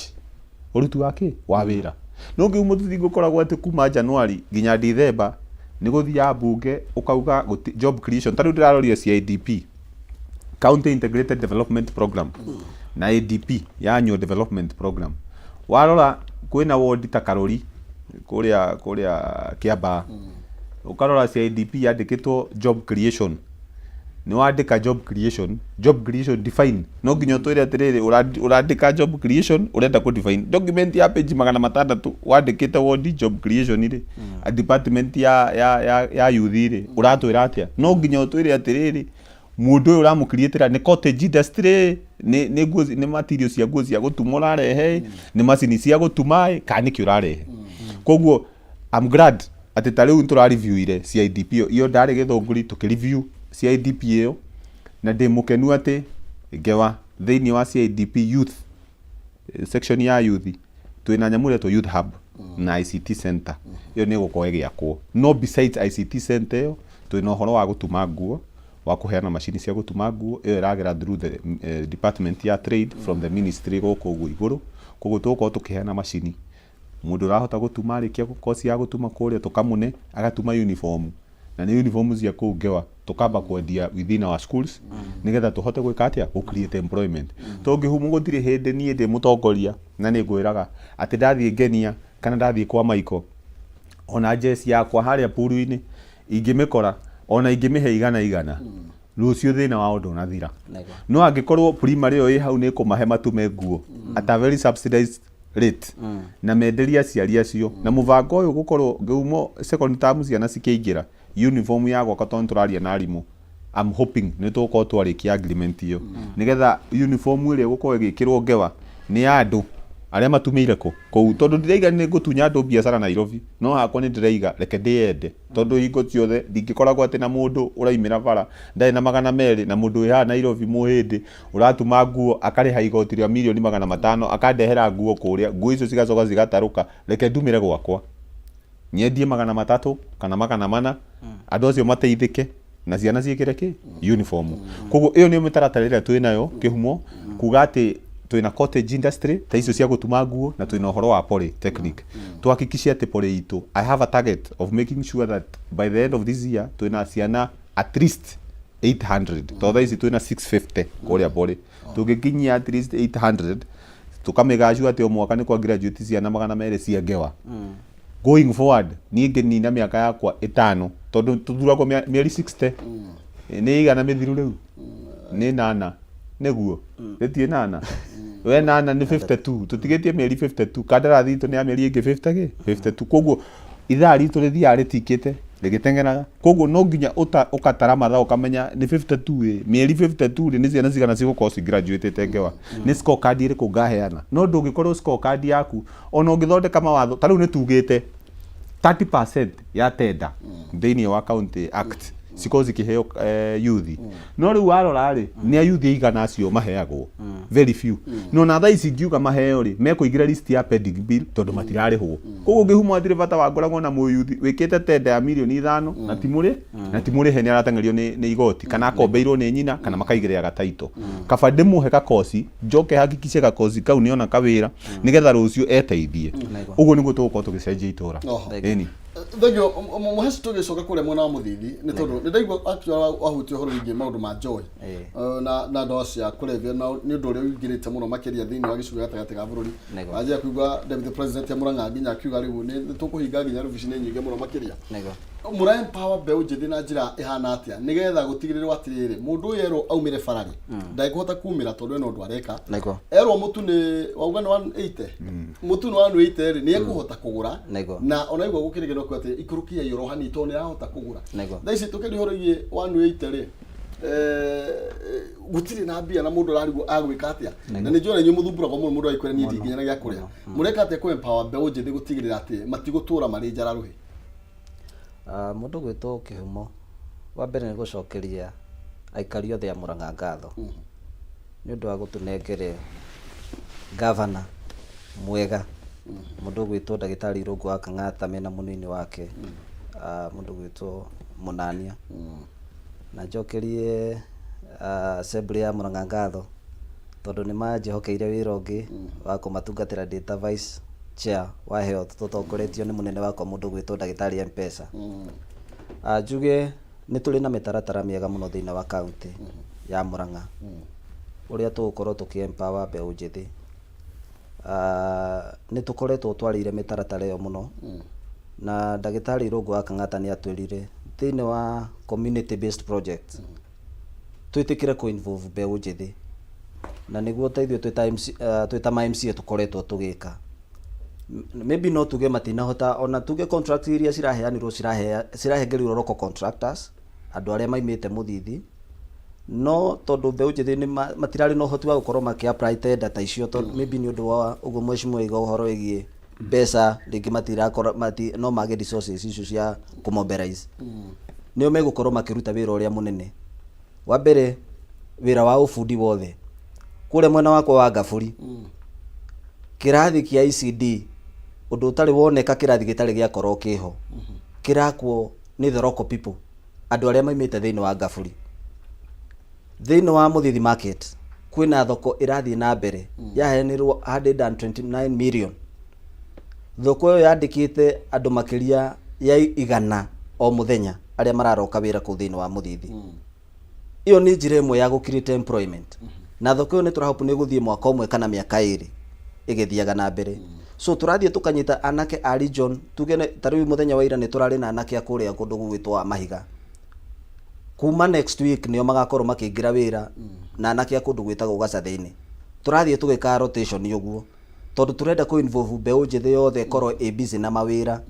Speaker 2: uruti wake wa wira no ngiumo tutingukoragwo ati kuma January nginya December ni guthia bunge ukauga job creation tariu ndiraroria CIDP County Integrated Development Program na ADP ya Annual Development Program warora kwina ward ta Karori kuria Kiamba ukarora CIDP yandikitwo job creation ni wandika job creation define no nginya twire atiriri urandika job creation urenda ku define document ya page 600 wandikite ward job creation ri a department ya youth ri uratwira atia no nginya twire atiriri mundu uyu uramukreatira ni cottage industry ni material cia nguo cia gutuma urarehe ni macini cia gutuma kana ki urarehe koguo I'm glad ati tariu ntura review ire CIDP iyo ndari githunguri tukireview CIDP iyo na ndimukenu ati ngewa thiini wa CIDP youth section ya youth twina nyamure to youth hub na ICT center iyo ni gukorwo giakwo no besides ICT center iyo twina uhoro wa gutuma nguo wa kuheana machine cia gutuma nguo iyo iragera through the department ya trade from the ministry guku iguru koguo tuko tukiheana machine mundu rahota gutuma arikia course ya gutuma kuria tukamune agatuma uniform na ni uniform cia kugewa tukamba kwendia within our schools nigetha tuhote gwika atia ku create employment tungihumu gutire hindi nie ndi mutongoria na ni ngwiraga ati ndathie ngenia kana ndathie kwa Maiko ona jesi yakwa haria puru-ini ingimikora ona ingimihe igana rucio thina wa undu nathira no angikorwo primary yo hau ni kumahe matume nguo at a very subsidized rate na menderia ciari acio na muvango uyu gukorwo ngeumo second term ciana cikiingira uniform ya gwaka tondu turaria na arimu I'm hoping ni tuko twarikia agreement iyo nigetha uniform ile gukorwo igikirwo ngewa ni andu aria matumeire kou tondu ndiraiga ni gutunya andu biacara Nairobi no hakwa ni ndiraiga reke ndiende tondu hingo ciothe ndingikoragwo ati na mundu uraimira bara ndai na 200 na mundu iha Nairobi muhindi uratuma nguo akariha igoti ria milioni 500 akandehera nguo kuria nguo icio cigacoka cigataruka reke ndumire gwakwa nyendie 300 kana 400 andu acio mateithike na ciana ciikire ki uniform koguo iyo ni mitaratara twinayo kihumo kuga ati twina cottage industry ta icio cia gutuma nguo na twina uhoro wa polytechnic tuhakikishe ati Pori itu I have a target of making sure that by the end of this year twina ciana at least 800 totha ici twina 650 kuria Pori tugikinyia at least 800 tukamegashua ati o mwaka ni kwa graduate ciana 200 cia ngewa going forward ni nginina miaka yakwa 5 tondu tuthuragwo mieri 60 ni igana mithiru riu ni 8 neguo retie 8 we 8 ni 52 tutigetie mieri 52 kandarathi itu ni ya mieri ingi 52 koguo ithaa ritu rithia ritikite rigitengeraga koguo no nginya ukatara matha ukamenya ni 52 mieri 52 ni ciana cigana cigukorwo graduate tengewa ni scorecard iriku ngaheana no ndungikorwo scorecard yaku ona ungithondeka mawatho tariu ni tugite 30% ya tenda thiini wa county act cikorwo cikiheo youth no riu warora ri ni a youth igana acio maheagwo very few no na thaa ici ngiuga maheo ri mekuingira list ya pending bill tondu matirarihwo koguo ngihuma thire bata wangoragwo na mu youth wikite tenda ya milioni 5 na timuri ni aratengerio ni igoti kana akombeirwo ni nyina kana makaigire gataito kaba ndimuhe kakosi njoke hakikishe kakosi kau niona kawira nigetha rucio eteithie uguo niguo tugukorwo tugicenjia itura eni
Speaker 1: thegio muheci tugicoka kure mwena wa muthithi ni tondu ni ndaigua actually wahutio horo ingi maundu ma joy na ndo cia kurevia na ni undu uria uingirite muno makiria thiini wa gicugo gatagati ga bururi aje kuigua deputy president ya Murang'a nginya akiuga riu ni tukuhinga nginya rubicini nyingi muno makiria mura empower beu njithi na njira ihana atia nigetha gutigirirwo atiriri mundu yero aumire farari ndaikuhota kumira tondu eno ndu areka erwo mutu ni wauga ni 180 mutu ni 180 ri ni ekuhota kugura na onaigwa gukirigiro ko ati ikurukia yoro hani to ni ahota kugura thaici tukiri horogie 180 ri gutiri na mbia na mundu ararigwo agwika atia na ni njora nyu muthumbura kwa mundu aikwira ni nginya na gya kuria mureka atia ko empower beu njithi gutigirira ati matigutura mari njararuhi
Speaker 3: mundu gwitwo kihumo wa mbere ni gucokeria aikari othe a Murang'a ngatho ni undu wa gutunengere governor mwega mundu gwitwo ndagitari Irungu wa Kang'ata mena munini wake mundu gwitwo Munania na njokerie assembly ya Murang'a ngatho tondu ni manjihokeire wira ungi wa kumatungatira data vice chair wa health tutongoretio ni munene wakwa mundu gwitwo ndagitari M-Pesa njuge ni tuli na mitaratara miega muno thiini wa county ya Murang'a uria tugukorwo tukiempower mbeu njithi ni tukoretwo twarire mitaratara iyo muno na ndagitari Irungu wa Kang'ata ni atwirire thiini wa community based project twitikire ku involve mbeu njithi na niguo teithio twita ma MCA tukoretwo tugika maybe no tuge matinahota ona tuge contract iria ciraheanirwo cirahengerirwo local contractors andu aria maimite muthithi no tondu mbeu njithi ni matirari no hoti wa gukorwo makiapply tender ta icio maybe ni undu wa uguo mheshimiwa iga uhoro igie mbeca ringi matirakora no mage resources icio cia kumobilize nio megukorwo makiruta wira uria munene wa mbere wira wa ufundi wothe kure mwena wakwa wa Ngaburi kirathi kia ICD undu utari woneka kirathi gitari gia korwo kiho kirakwo ni the local people andu aria maimite thiini wa Ngaburi thiini wa Muthithi market kwina thoko irathi na mbere yahenirwo 129 million thoko yo yandikite andu makiria ya 100 o muthenya aria mararoka wira ku thiini wa Muthithi iyo ni njira imwe ya gukirite employment na thoko yo ni turahope ni guthie mwaka umwe kana miaka 2 igithiaga na mbere so turathie tukanyita anake a region tugene tariu muthenya wa ira ni turari na anake akuria kundu gwitwa Mahiga kuma next week nio magakorwo makiingira wira na anake akundu gwitagwo Gacathini turathie tugika rotation yoguo tondu turenda ku involve mbeu njithi yothe korwo busy na mawira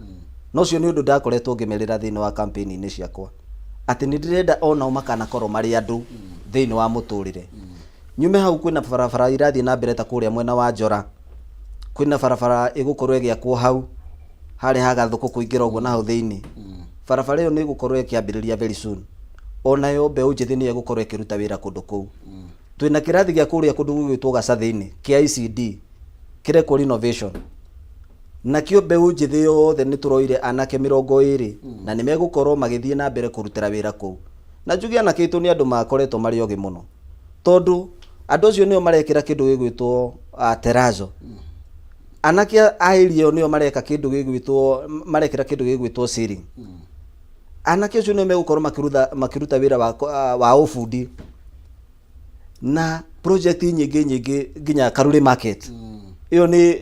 Speaker 3: no cio ni undu ndakoretwo ngimerera thiini wa campaign ini ciakwa ati ni ndirenda ona makana korwo mari andu thiini wa muturire nyume hau kwina barabara irathie na mbere ta kuria mwena wa Njora kwina barabara igukorwo igiakwo hau hari hagathuku kuingira uguo na hau thiini barabara iyo ni igukorwo ikiambiriria very soon ona yo mbeu njithi ni igukorwo ikiruta wira kundu kuu twina kirathi gia kuria kundu gwitwo Gacathini kia ICD kireko renovation na kio mbeu njithi yothe ni turoire anake 20 na nimegukorwo magithie na mbere kurutira wira kuu na njugi anake itu ni andu makoretwo mari ogi muno tondu andu acio nio marekira kindu gigwitwo terazo anake airio nio mareka kindu marekira kindu gigwitwo ceiling anake acio nio megukorwo makiruta wira wa ufundi na project nyingi nginya Karuri market iyo ni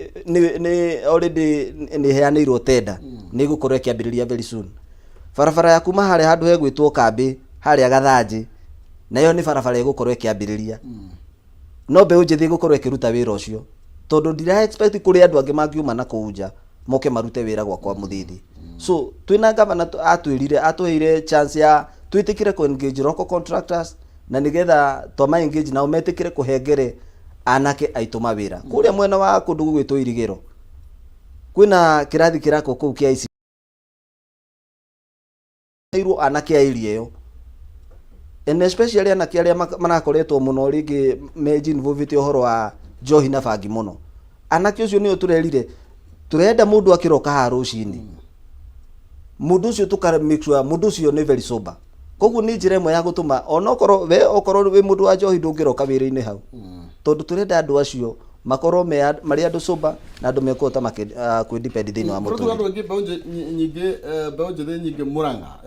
Speaker 3: already ni heanirwo tender ni gukorwo kiambiriria very soon barabara ya kuma hari handu hegwitwo Kambi hari Gathanji nayo ni barabara igukorwo kiambiriria no mbeu njithi gukorwo ikiruta wira ucio tondu ndira expect kuri andu angi mangiuma na kuunja moke marute wira gwakwa Muthithi so twina governor atwirire atuheire chance ya twitikire ku engage local contractors na nigetha twama engage nao metikire kuhengere anake aitu mawira kuria mwena wa kundu gwitwo Irigiro kwina kirathi kirako kuu kia ici irwo anake airie yo and especially anake aria marakoretwo muno ringi meji involved uhoro wa njohi na bangi muno. Anake ucio niyo turerire turenda mundu akiroka ha rucini mundu ucio tukara make sure mundu ucio ni very sober. Koguo ni njira imwe ya gutuma onokorwo we okorwo we mundu wa njohi ndungiroka wira-ini hau tondu turenda andu acio makorwo mari andu sober na andu mekota kwi depend thini wa mutu.
Speaker 1: Andu ngi beũ njĩthĩ nyingĩ Murang'a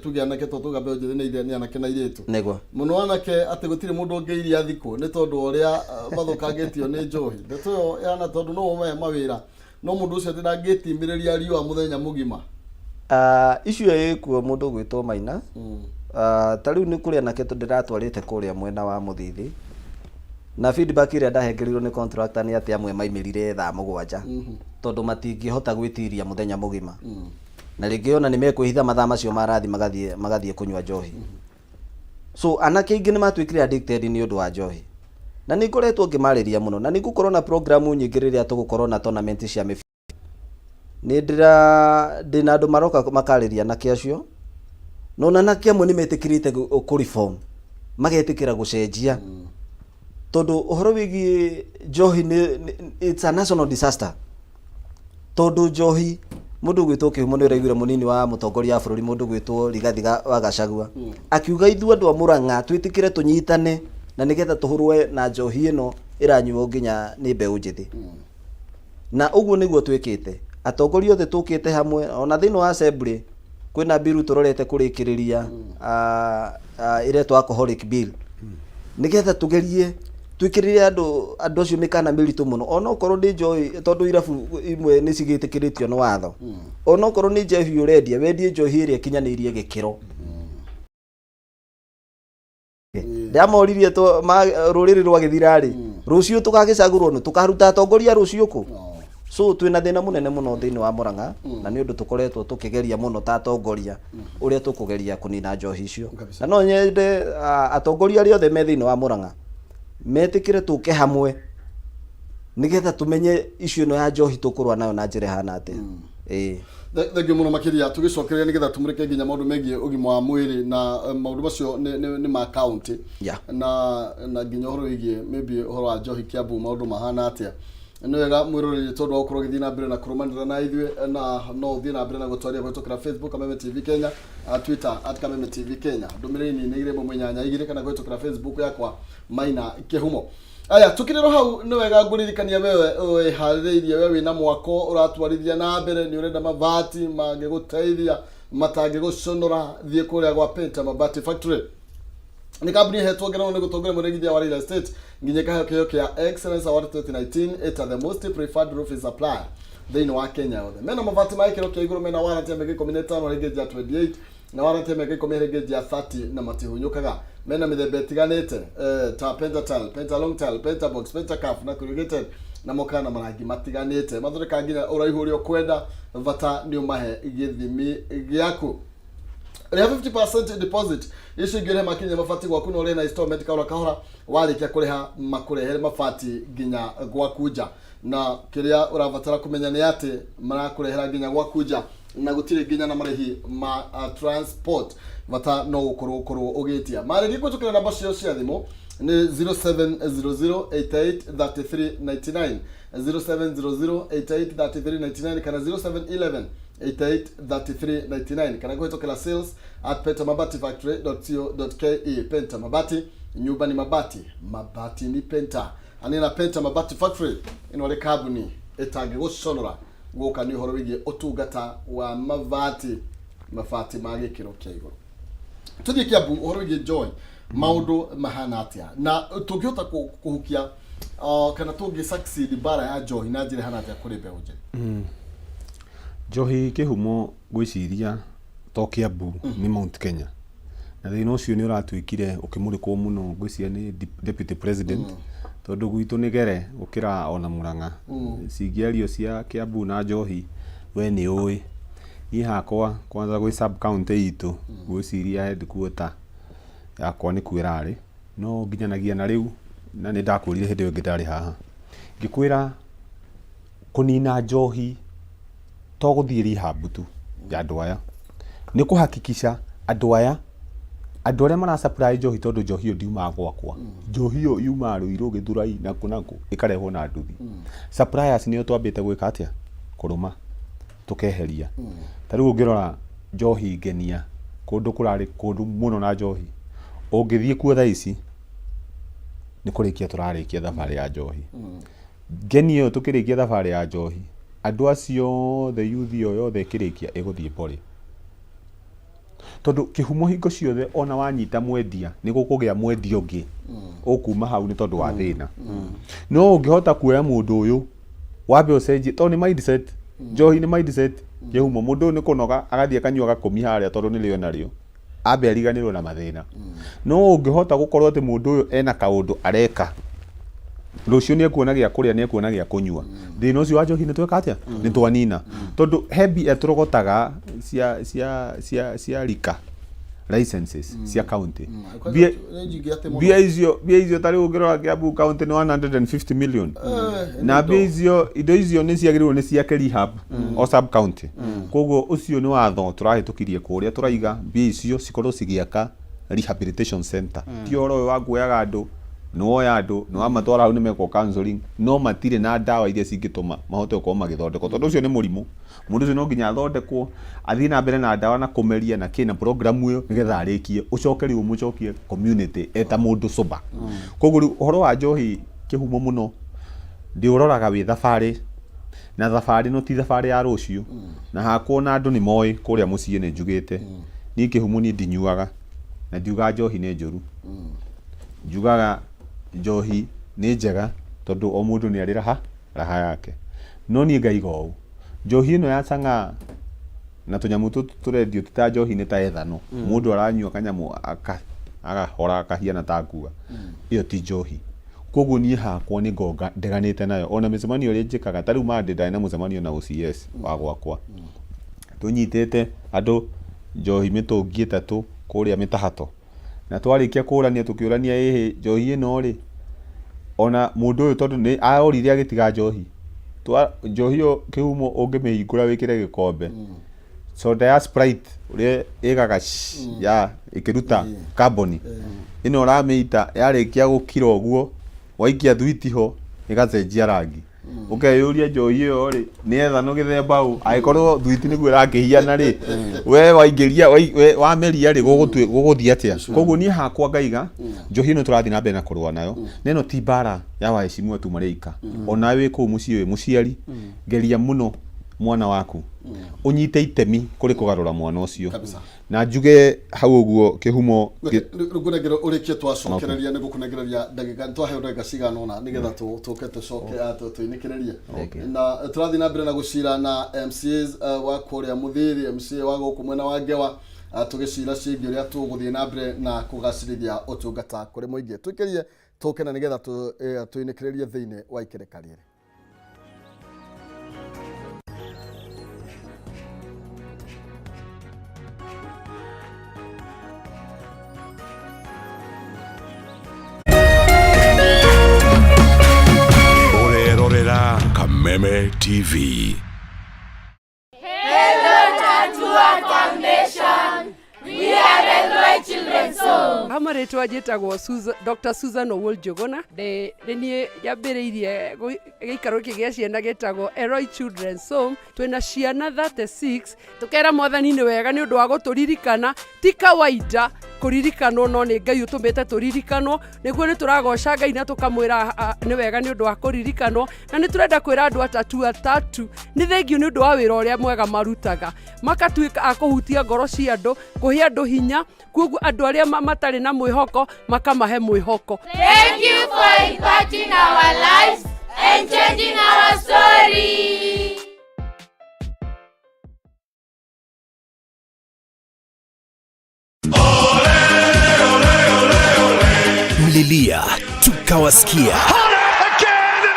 Speaker 1: tuge anake tuga beũ njĩthĩ nĩ ni anake na iritu
Speaker 3: negwa
Speaker 1: muno anake ati gutire mundu ũngĩiria thikũ nĩ tondu ũrĩa mathũkangĩtio nĩ njohi. Ndeto ĩyo yana tondu no ũme mawĩra no mundu ũcio ndangĩtimĩrĩria riũa muthenya mũgima.
Speaker 3: Icio ĩkuo mundu gwĩtwo Maina. Ta rĩu nĩ kũrĩ anake ndiratwarĩte kũrĩa mwena wa Mũthithi na feedback ĩrĩa ndahengerirwo nĩ contractor nĩ atĩ amwe maimirire thaa 7 tondu matingĩhota gwĩtiria muthenya mũgima na rĩngĩ ona nĩ mekwĩhitha mathaa macio marathi magathie kunywa njohi. So anake aingĩ nĩ matuĩkire addicted nĩ ũndũ wa njohi na nĩ ngoretwo ngĩmarĩria mũno na nĩ gũkorwo na program nyingĩ rĩrĩa tũgũkorwo na tournament cia mĩbira. Nĩ ndĩna andũ maroka makarĩria anake acio no anake amwe nĩ metĩkĩrĩte kũreform magetĩkĩra gũcenjia tondu uhoro wĩgiĩ njohi it's a national disaster. Tondu njohi mundu gwĩtwo Kĩhumo nĩ ũraiguire munini wa mũtongoria wa bũrũri mundu gwĩtwo Rigathi wa Gachagua akiuga ithuĩ andũ a Murang'a twĩtĩkĩre tũnyitane na nĩgetha tũhũrwe na njohi ĩno ĩranyuo nginya nĩ mbeũ njĩthĩ. Na ũguo nĩguo twĩkĩte atongoria othe tũkĩte hamwe ona thĩinĩ wa assembly kwĩna bill tũrorete kũrĩkĩrĩria iretwo alcoholic bill nĩgetha tugerie twikirire andu acio mikana miritu muno ona okorwo ni njohi tondu irabu imwe ni cigĩtĩkĩrĩtio nĩ watho ona okorwo ni njohi ũrendia wendie njohi ĩrĩa kinyanĩirie gĩkĩro. Ndamoririe rũrĩrĩ rwagĩthira rĩ rũciũ tũgagĩcagũrwo nĩ tũkaruta atongoria rũciũ kũ. So twina thina munene muno thĩinĩ wa Murang'a na nĩ ũndũ tũkoretwo tũkĩgeria muno ta atongoria ũrĩa tũkũgeria kũnina njohi icio na no nyende atongoria arĩa othe me thĩinĩ wa Murang'a metĩkĩre tũke hamwe nĩgetha tũmenye icio ĩno ya njohi tũkũrũa nayo na njĩra hana atĩa.
Speaker 1: Thengiũ mũno makĩria tũgĩcokereria nĩgetha tũmũrĩke nginya maũndũ megiĩ ũgima wa mwĩrĩ na maũndũ macio nĩ ma county na nginya ũhoro wĩgiĩ maybe ũhoro wa njohi Kiambu maũndũ mahana atĩa. Nĩ wega mwĩroreri tondu wa gũkorwo gĩthiĩ na mbere na kũrũmanĩrĩra na ithuĩ na no ũthiĩ na mbere na gũtwarĩra kũhĩtũkĩra Facebook Kameme TV Kenya, Twitter @Kameme TV Kenya, ndũmĩrĩri nĩ irĩ mũmenyanya igĩrĩ kana kũhĩtũkĩra Facebook yakwa Maina Kĩhumo. Aya tukirero hau nĩ wega ngũririkania wewe harĩrĩirie wewe wĩna mwako ũratwarithia na mbere nĩ ũrenda mabati mangĩgũteithia matangĩgũconora thiĩ kũrĩa gwa Penta Mabati Factory. Ni kambuni hetwo ngeranwo nĩ gũtongoria mũregithia wa real estate nginya kaheo kĩa Excellence Award 2019 eta the most preferred roofing supplier thĩinĩ wa Kenya yothe. Mena mabati ma kĩro kĩa igũrũ mena warranty ya mĩaka 15 rĩngĩ ya 28 na warranty ya mĩaka 10 rĩngĩ ya 30 na matihunyũkaga. Mena mĩthemba ĩtiganĩte ta Penta Tile, Penta Long Tile, Penta Box, Penta Calf na corrugated na mokana marangi matiganĩte. Mathondeka nginya ũraihu ũrĩa kwenda bata nĩ umahe gĩthimi gĩaku. Rĩa 50% deposit icio ingĩrehe makinya mabati gwaku no na installment kahora warĩkia kũrĩha makũrehere mabati nginya gwaku nja na kĩrĩa ũrabatara kũmenya nĩ atĩ marakũrehera nginya gwaku nja na gũtirĩ nginya na marĩhi ma transport bata no gũkorwo ũgĩtia. Marĩhi kũtũkĩra namba cio cia thimũ nĩ 0700883399 0700883399 kana 0711883399 kana kuhitokera sales@pentamabatifactory.co.ke. Penta Mabati, nyumba ni mabati, mabati ni Penta. Anina Penta Mabati Factory ino le kambuni itangĩgũconora gũka nĩ ũhoro wĩgiĩ ũtungata wa mabati ma gĩkĩro kĩa igũrũ. Tuthiĩ Kiambu ũhoro wĩgiĩ njohi maũndũ mahana atĩa na tũngĩhota kũhukia kana tũngĩ succeed bara ya njohi na njĩra hana atĩa kũrĩ mbeũ njĩthĩ.
Speaker 2: Njohi Kĩhumo gwĩciria to Kiambu ni Mount Kenya na thĩinĩ ũcio nĩ ũratuĩkire ũkĩmũrĩkwo mũno gwĩciria nĩ deputy president tondu gwitũ nĩ gere gũkĩra ona Murang'a. Cingĩario cia Kiambu na njohi we nĩ ũĩ. Niĩ hakwa kwanza gwĩ sub county itũ gwĩciria headquarter yakwa nĩ kwĩrarĩ no nginyanagia na rĩu na nĩ ndakwĩrire hĩndĩ ĩyo ndarĩ haha ngĩkwĩra kũnina njohi to gũthiĩ rehab tu ya andũ aya nĩ kũhakikisha andũ aya andå arä a mara supply njohi tondå njohi ä yo ndiumaga gwakwa njohi ä yo yumaga rå irå gä thurai naku ä karehwo na nduthi suppliers nä o twambä te gwä ka atä a kå rå ma tå keheria ta rä u å ngä rora njohi ngenia kå ndå kå rarä kå ndå må no na njohi å ngä thiä kuo thaa ici nä kå rä kia tå rarä kia thabarä ya njohi ngeni ä yo tå kä rä kia thabarä ya njohi andå acio the youth ä yo yothe ä kä rä kia ä gå thiä mbori tondå kä humo hingo ciothe ona wanyita mwendia nä gå kå gä a mwendia å ngä å kuma hau nä tondå wa thä na no å ngä hota kuoya må ndå å yå wambe å cenjie tondå nä mindset njohi nä mindset kä humo må ndå å yå nä kå noga agathiä akanyua gakomi harä a tondå nä rä o narä ambe ariganä rwo na mathä na no å ngä hota gå korwo atä må ndå å yå ena kaå ndå areka rå cio nä ekuona gä a kå rä a nä ekuona gä a kå nyua thä na å cio wa njohi nä tweka atä a nä twanina tondå he mbia tå rogotaga cia rika licenses cia county mbia icio tarä å ngä rora Kiambu county nä 150 million na mbia icio indo icio nä ciagä rä irwo nä ciake rehab o sub county koguo å cio nä watho tå rahä tå kirie kå rä a tå raiga mbia icio cikorwo cigä aka rehabilitation center ti å ro å wa kuoyaga andå nä woya andå nä wamatwara hau nä mekwo counseling no matirä na ndawa iria cingä tå ma mahote gå korwo magä thondekwo tondå å cio nä må rimå må ndå å cio no nginya athondekwo athiä na mbere na ndawa na kå meria na kä na programu ä yo nä getha arä kie å coke rä u må cokie community eta må ndå coba koguo rä u å horo wa njohi kä humo må no ndä å roraga wä thabarä na thabarä no ti thabarä ya rå cio na hakwo na andå nä moä kå rä a må ciä nä njugä te niä kä humo niä ndinyuaga na ndiugaga njohi nä njå ru njugaga njohi nä njega tondå o må ndå nä arä raha yake no niä ngaiga å njohi ä no ya canga na tå nyamå tå rendio ti ta njohi nä ta ethano må ndå aranyua kanyamå agahora akahiana ta ngua ä yo ti njohi koguo niä hakwa nä ngonga ndeganä te nayo ona mä cemanio ä rä a njä kaga tarä u mandä ndarä na må cemanio na OCS wa gwakwa tå nyitä te andå njohi mä tå ngi ä tatå kå rä a mä tahato na twarä kia kå rania tå kä å rania ä njohi ä no rä ona må ndå å yå tondå nä arorire agä tiga njohi njohi ä kä humo å ngä mä hingå ra wä kä re gä kombe soda ya Sprite å rä a ä gaga ya ä kä ruta carbon ä no ramä ita yarä kia gå kira å guo waikia thwiti ho ä gacenjia rangi å keyå ria njohi ä yo rä nä ethano gä themba å agä korwo thwiti nä guo ä rakä hiana rä we waingä ria wameria rä gå gå thiä atä a koguo niä hakwa ngaiga njohi ä no tå rathiä na mbere na kå rũa nayo na ä no ti mbara ya wahecimua tu marä ika onawe wä kå u må ciä wä må ciari geria må no mwana waku unyite itemi kuri kugarura mwana ucio na njuge hau uguo kihumo
Speaker 1: rukunegera urikie twacokereria ni gukunegereria ndagika twaheo ndagika cigana ona nigetha tuke tucoke tuinikirerie na turathi na mbere na gucira na MCAs wa kuria muthiri MCA wa guku mwena wa Ngewa tugicira cingi uria tuguthie na mbere na kugacirithia utungata kuri muingi twikirie tuke na nigetha tuinikirerie thiini wa ikereka riri
Speaker 4: Kameme TV.
Speaker 5: Hello Tatua Foundation. We are Railway Children's Home.
Speaker 6: Amaretwa njĩtagwo Dr. Susan Owuor-Njũgũna nĩ niĩ yambĩrĩirie gĩikaro gĩkĩ gĩa ciana gĩtagwo Eloi Children's Home. Twĩna ciana 36 tũkera mwathani nĩ wega nĩ ũndũ wa gũtũririkana ti kawaida kũririkanwo no nĩ Ngai ũtũmĩte tũririkanwo nĩguo nĩ tũragoca Ngai na tũkamwĩra nĩ wega nĩ ũndũ wa kũririkanwo na nĩ tũrenda kwĩra andũ atatu nĩ thengiũ nĩ ũndũ wa wĩra ũrĩa mwega marutaga makatuĩka a kũhutia ngoro cia andũ kũhe andũ hinya koguo andũ arĩa matarĩ na mwĩhoko makamahe mwĩhoko.
Speaker 5: Thank you for impacting our lives and changing our story.
Speaker 7: Mlilia tukawasikia,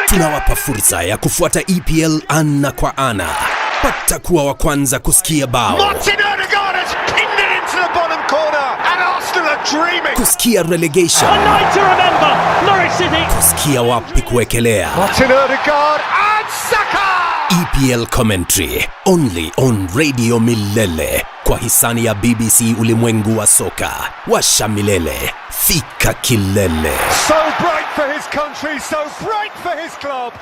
Speaker 7: tunawapa fursa ya kufuata EPL ana kwa ana. Pata kuwa wa kwanza kusikia bao, kusikia relegation, kusikia wapi kuwekelea, EPL commentary only on Radio Milele kwa hisani ya BBC Ulimwengu wa Soka. Washa milele, fika kilele.
Speaker 4: So bright for his country, so bright for his club.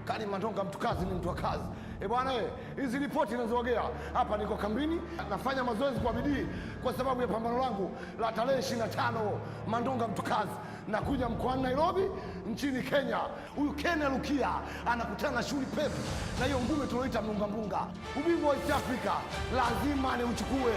Speaker 1: Kani Mandonga mtu kazi ni mtu wa kazi. Bwana hizi ripoti zinazowagea hapa, niko kambini nafanya mazoezi kwa bidii kwa sababu ya pambano langu la tarehe 25 Mandonga mtu kazi. Nakuja mkoani Nairobi nchini Kenya. Huyu Kenya Lukia anakutana na shughuli pepe na hiyo ngumi tunaoita mlunga. Ubingwa wa East Africa lazima niuchukue.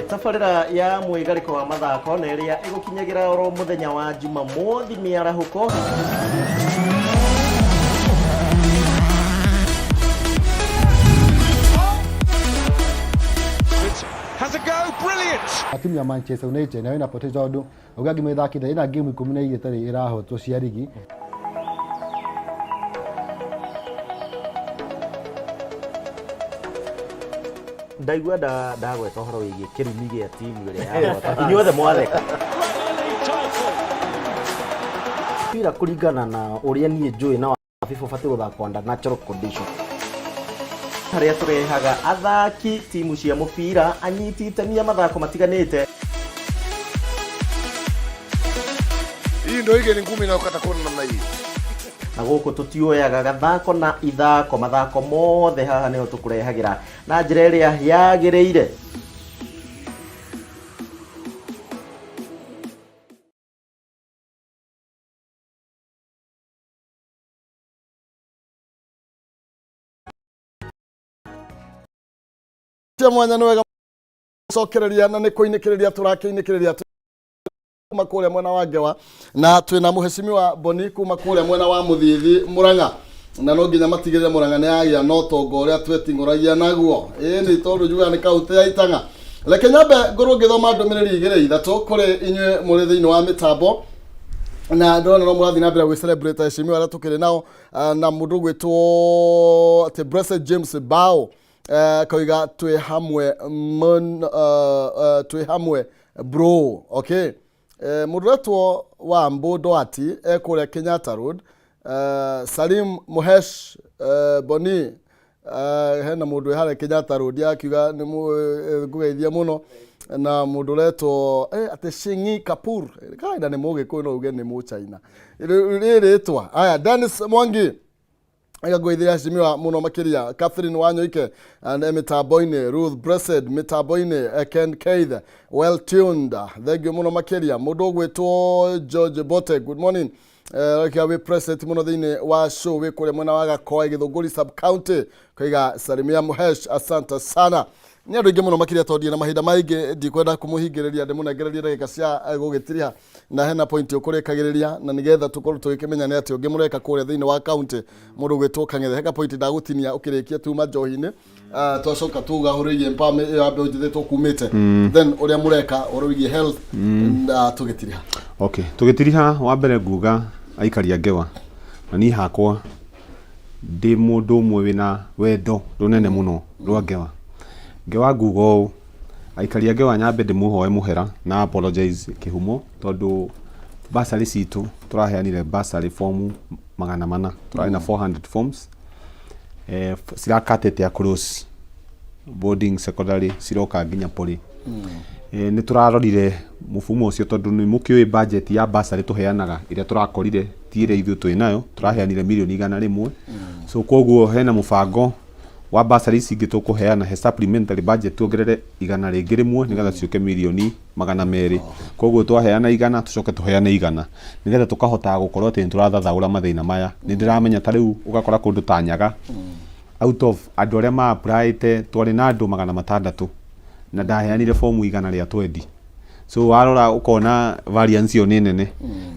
Speaker 8: Tabarĩra ya mwĩgarĩko wa mathako na ĩrĩa ĩgũkinyagira oro mũthenya wa Jumamothi mĩarahuko.
Speaker 4: Has a go, brilliant.
Speaker 9: Timu ya Manchester United nayo inapoteza ũndũ ũgagi mĩthakĩte ina game 12 ĩtarĩ ĩrahotwo cia ligi.
Speaker 8: Ndaigua ndagweta ũhoro wĩgiĩ kĩrumi gĩa timu ĩrĩa yahota. Inyuothe mwatheka. Mpira kũringana na ũrĩa niĩ njũĩ na FIFA ũbatiĩ gũthakwo under natural condition. Harĩa tũrehaga athaki timu cia mũbira anyiti itemi ya mathako matiganĩte.
Speaker 1: Hii ndio igeni ngumi na ukata kona namna hii.
Speaker 8: Na gũkũ tũtioyaga gathako na ithako mathako mothe haha nĩho tũkũrehagira na njĩra ĩrĩa yagĩrĩire.
Speaker 1: Mwanya nwega sokereria na nĩ kũinĩkĩrĩria tũrakĩinĩkĩrĩria kuma kũrĩa mwena wa Ngewa na twĩna mũheshimiwa Boni kuma kũrĩa mwena wa Mũthithi Murang'a, na no nginya matigĩrĩre Murang'a nĩ yagĩa no tongo ũrĩa twetingũragia naguo. Nĩ tondũ njuga nĩ kaũntĩ ya Itang'a. Reke nyambe ngorwo ngĩthoma ndũmĩrĩri igĩrĩ ithatũ kũrĩ inyuĩ mũrĩ thĩinĩ wa mĩtambo, na ndona no mũrathiĩ na mbere gwĩ celebrate heshimiwa arĩa tũkĩrĩ nao, na mũndũ gwĩtwo atĩ Blessed James Bao koiga twĩ hamwe bro. Okay, mũndũ wa Mbondo ati ekũrĩa Kenyatta Road. Salim Muhesh Boni hena mũndũ harĩa Kenyatta Road akiuga nĩ ngũgeithia mũno, na mũndũ retwo ati Shingi Kapur kaida nĩ mũgĩkũyũ no uge nĩ mũchaina rĩrĩtwa. Aya Dennis Mwangi ngũithia heshimiwa mũno makĩria. Catherine Wanyoike mĩtambo-inĩ, Ruth Blessed mĩtambo-inĩ, Ken Keith well tuned, thengiũ mũno makĩria. Mũndũ gwĩtwo George Bote, good morning. Reke we president mũno thĩinĩ wa show wĩ kũrĩa mwena wa Gakoe Gĩthũngũri sub county koiga Salimia Muhesh asante sana. Nĩ andũ aingĩ mũno makĩria tondie na mahinda maingĩ ndikwenda kũmũhingĩrĩria ndĩmũnengererie ndagĩka cia gũgĩtiria na hena point ũkũrĩkagĩrĩria na nĩgetha tũkorwo tũgĩkĩmenya nĩ atĩ ũngĩ mũreka kũrĩa thĩinĩ wa county mũndũ gwĩtwo Kang'ethe heka point ndagũtinia ũkĩrĩkia tuma njohi-inĩ twacoka tugahũrĩrie mpame ĩyo ambe ũnjithĩtwo kumĩte then ũrĩa mũreka ũrũigie health tũgĩtiriha.
Speaker 2: Okay, tũgĩtiriha wa mbere nguga aikaria Ngewa na niĩ hakwa ndĩ mũndũ ũmwe wĩna wendo rũnene mũno rwa Ngewa. Ngewa nguga ũũ aikaria Ngewa nyambe ndĩmũhoe mũhera na apologize kĩhumo tondũ basari citũ tũraheanire basari form 400 tũrarĩ na 400 forms cirakatĩte across boarding secondary ciroka nginya poly. Nĩ tũrarorire mũfumo ũcio tondũ nĩ mũkĩũĩ budget ya basari tũheanaga ĩrĩa tũrakorire ti ĩrĩa ithuĩ twĩ nayo, tũraheanire milioni 100. So koguo hena mũbango wa basari ici ingĩ tũkũheana he supplementary budget tuongerere 100 rĩngĩ rĩmwe nĩgetha ciũke milioni 200. Koguo twaheana 100 tũcoke tũheane 100 nĩgetha tũkahota gũkorwo atĩ nĩtũrathathaũra mathĩna maya. Nĩ ndĩramenya ta rĩu ũgakora kũndũ ta Nyaga out of andũ arĩa ma applyte twarĩ na andũ 600 na ndaheanire fomu 100 rĩa 20. So warora ukona variance yo nĩ nene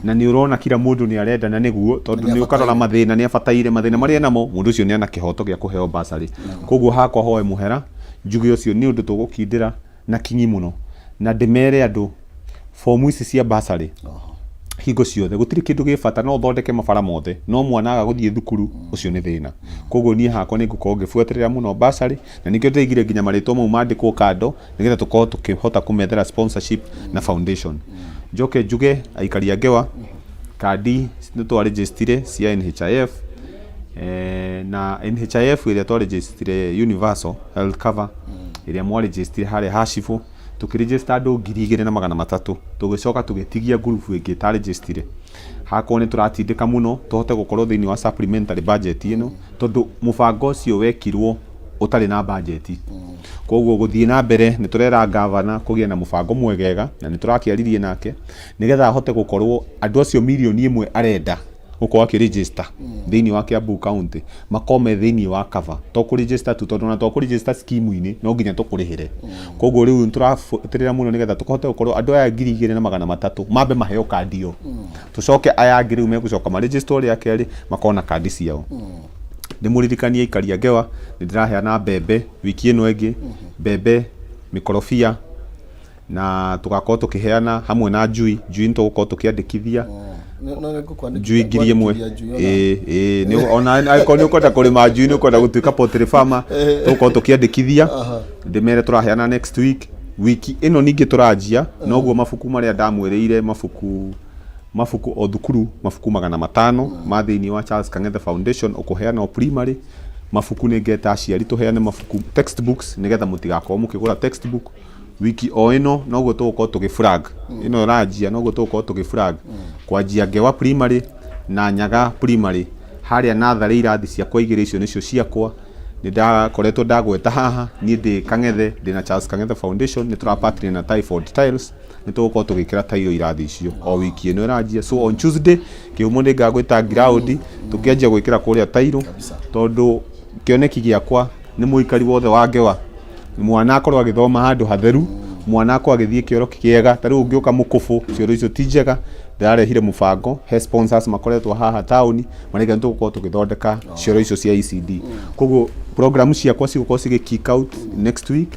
Speaker 2: na nĩ urona kila mũndũ nĩ arenda na nĩguo tondũ nĩ ukarora mathĩna nĩ abataire mathĩna marĩa namo mũndũ ũcio nĩ ana kĩhoto gĩa kũheo basari. Koguo hakwa hoe mũhera njuge ũcio nĩ ũndũ tũgũkindĩra na kinyi mũno na ndimere andu fomu ici cia basari hingo ciothe gutiri kindu gi bata no thondeke mabara mothe no mwana aga guthie thukuru ucio ni thina koguo nie hakwa ni ngukorwo ngibueterera muno basari na nikio ndeigire nginya maritwa mau mandikwo kando nigetha tukorwo tukihota kumethera sponsorship na foundation njoke njuge aikari a Ngewa kandi ni twa registire cia NHIF na NHIF iria twa registire universal health cover iria mwa registire hare hashifu tukiregister andu 2,300 tugicoka tugitigia group ingi ta registire hako ni turatindika muno tuhote gukorwo thiini wa supplementary budget ino tondu mubango ucio wekirwo utari na budget koguo guthie na mbere ni turera governor kugia na mubango mwegega na ni turakiaririe nake nigetha ahote gukorwo andu acio milioni 1 arenda gukorwo akiregister thiini wa Kiambu county makome thiini wa cover to ku register tu tondu na to ku register scheme ini no nginya tukurihire koguo riu turafutirira muno nigetha tukohote gukorwo andu aya 2,300 mambe maheo kandi yo tucoke aya angi riu megucoka ma register ria keri makona kandi ciao ndimuririkanie aikari a Ngewa ndiraheana mbembe wiki ino ingi mbembe mikorofia na tugakorwo tukiheana hamwe na njui nitugukorwo tukiandikithia njui 1,000 ni ona aiko ni ukota kurima njui ni ukota gutuika pottery farmer tugukorwo tukiandikithia ndimere turaheana next week wiki ino ningi turanjia noguo mabuku maria ndamwireire mabuku o thukuru mabuku 500 ma thiini wa Charles Kang'ethe Foundation ukuheana o primary mabuku ni ngeta aciari tuheane mabuku textbooks nigetha mutigakorwo mukigura textbook wiki o ino noguo tugukorwo tugiflag ino ranjia noguo tugukorwo tugiflag kwanjia Ngewa primary na Nyaga primary haria natharĩ irathi ciakwa igĩrĩ icio nicio ciakwa ni ndakoretwo ndagweta haha ni ndi Kang'ethe ndina Charles Kang'ethe Foundation ni turapartner na Typhoid Tiles ni tugukorwo tugikira tairo irathi icio o wiki ino iranjia so on Tuesday kiumo ni ngagweta ground tukianjia gwikira kuria tairo tondu kioneki giakwa ni muikari wothe wa Ngewa mwana akorwo agithoma handu hatheru mwana akorwo agithie kioro kiega tari ungiuka mukufu cioro icio tijega ndarehire mubango he sponsors makoretwo haha tauni marega ntugukorwo tugithondeka cioro icio cia ECD koguo program ciakwa cigukorwo cigi kick out next week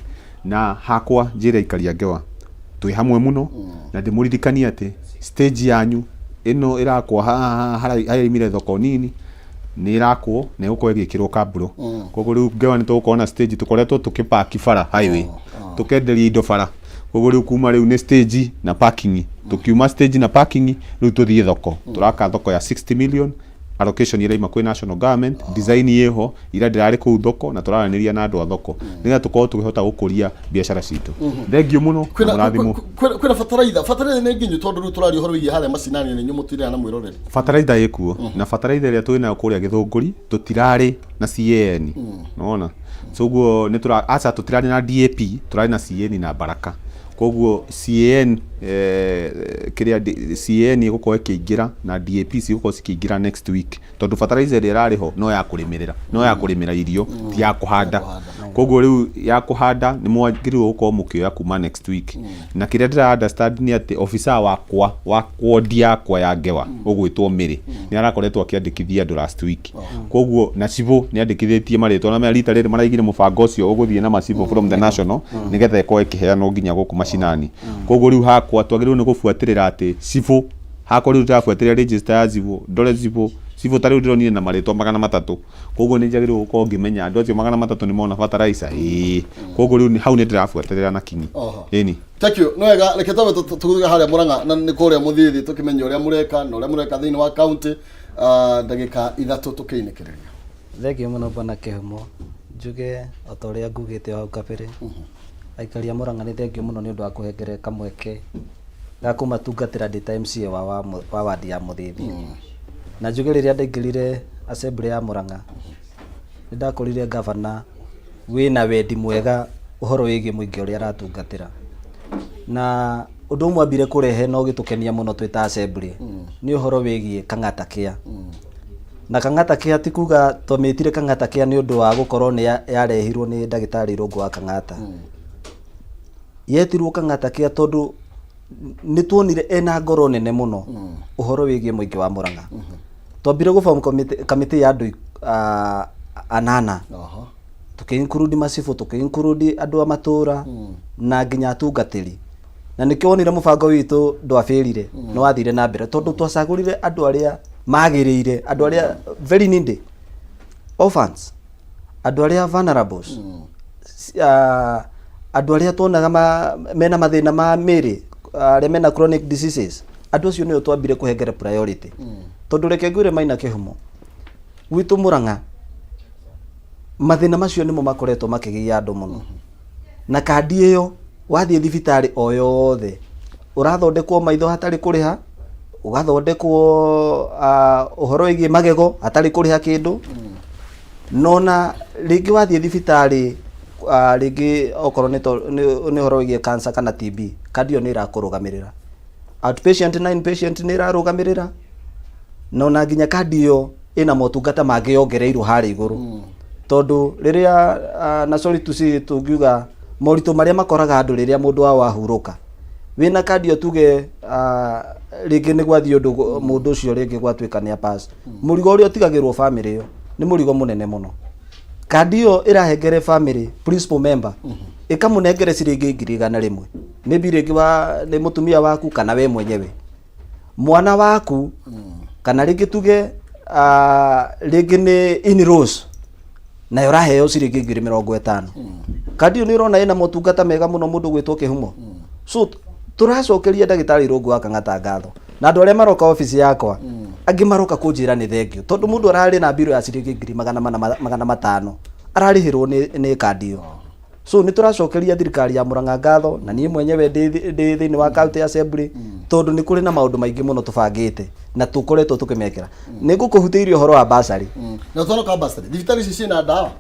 Speaker 2: na hakwa njira aikari a Ngewa twi hamwe muno na ndimuririkania ati stage yanyu ino irakwa haha imire thoko nini ni irakwo na uko igikirwo kaburo koguo riu Ngewa ni tugukorwo na stage tukoretwo tukipaki bara highway tukenderia indo bara koguo riu kuma riu ni stage na parking tukiuma stage na parking riu tuthie thoko turaka thoko ya 60 million allocation ira ima kwi national government design yeho ira ndirari ku thoko na turaraniria na andu a thoko niga tukorwo tukihota gukuria biashara citu thengio muno murathimo
Speaker 1: kwina fataraitha ni nginyu tondu riu turari horo igi haria macinani ni nyumutirira na mwiroreri
Speaker 2: fataraitha ikuo na fataraitha ria twina nayo kuria Githunguri tutirari na CAN unaona so guo ni asa tutirari na DAP turari na CAN na Baraka koguo CAN CAN igukorwo ikiingira na DAP cigukorwo cikiingira next week tondu fertilizer ira irariho no ya kurimira irio ti ya kuhanda koguo riu ya kuhanda ni mwagiriwo gukorwo mukioya kuma next week na kiria ndira understand ni ati officer wakwa wa ward yakwa ya Ngewa ugwitwo Miri ni arakoretwo akiandikithia andu last week koguo na cibo ni andikithitie maritwa na rita riri maraigire mubango ucio uguthie na macibo from the national nigetha iko ikiheanwo nginya guku macinani koguo riu hakwa twagiriwo ni gubuatirira ati cibo hakwa riu tirabuatirira register ya cibo ndore cibo tari ndironire na maritwa 300 koguo ni njagiriwo gukorwo ngimenya andu acio 300 ni mona fertilizer koguo riu hau ni ndirabuatirira na kinyi eni
Speaker 1: thank you no wega reke tawe tuguga haria Murang'a na ni kuria muthithi tukimenya uria mureka na uria mureka thiini wa county ndagika 3 tukiinekereria
Speaker 3: thengio muno bwana Kihumo njuge otoria ngugite hau kabere aikari a Murang'a ni thengio muno ni undu wa kuhengere kamweke ga kumatungatira ndita MCA wa wadi ya Muthithi na njuge riria ndaingirire assembly ya Murang'a ndakorire governor wina wendi mwega uhoro wigi muingi uria aratungatira na undu mwambire kurehe no gitukenia muno twita assembly ni uhoro wigi Kang'ata kia na Kang'ata kia ti kuga twamitire Kang'ata kia ni undu wa gukorwo ni yarehirwo ni ndagitari rungu wa Kang'ata yetirwo Kang'ata kia tondu ni tuonire ena ngoro nene muno uhoro wigi muingi wa Murang'a twambire guform committee ya andu 8 tukiinclude masifu tukiinclude andu a matura na nginya atungatiri na nikio wonire mubango witu ndwafirire no wathire na mbere tondu twacagurire andu aria magirire andu aria very needy orphans andu aria vulnerables andu aria tuonaga mena mathina ma miri aria mena chronic diseases andu acio nio twambire kuhengere priority tondu reke ngwire Maina Kihumo gwitu Murang'a mathina macio nimo makoretwo makigia andu muno na kandi iyo wathie thibitari o yothe urathondekwo maitho hatari kuriha ugathondekwo uhoro wigi magego hatari kuriha kindu nona ringi wathie thibitari ringi okoro ni uhoro wigi cancer kana TB kandi iyo ni irakurugamirira outpatient na inpatient ni irarugamirira nona nginya kandi iyo ina motungata mangiongereirwo hari iguru tondu riria na sorry to say tungiuga morito maria makoraga andu riria mundu wahuruka wina kandi yo tuge ringi ni gwathio mundu ucio ringi gwatuika ni pass murigo uria utigagirwo family yo ni murigo munene muno kandi yo irahengere family principal member ikamunengere ciringi 100,000 maybe ringi ni mutumia waku kana we mwenyewe mwana waku kana ringi tuge ringi ni in-laws na yoraheo ciringi 50,000 kandi yo ni rona ina motungata mega muno mundu gwitwo Kihumo so turacokeria ndagitari rungu wa Kang'ata ngatho na andu aria maroka office yakwa angi maroka kunjira ni thengio tondu mundu arari na biro ya ciringi 500,000 ararihirwo ni kandi yo so ni turacokeria thirikari ya Murang'a ngatho na nie mwenyewe ndi thini wa county assembly tondu ni kuri na maundu maingi muno tubangite na tukoretwo tukimekera nigukuhutiirio horo wa basari
Speaker 1: na tono ka basari thibitari ici ciina dawa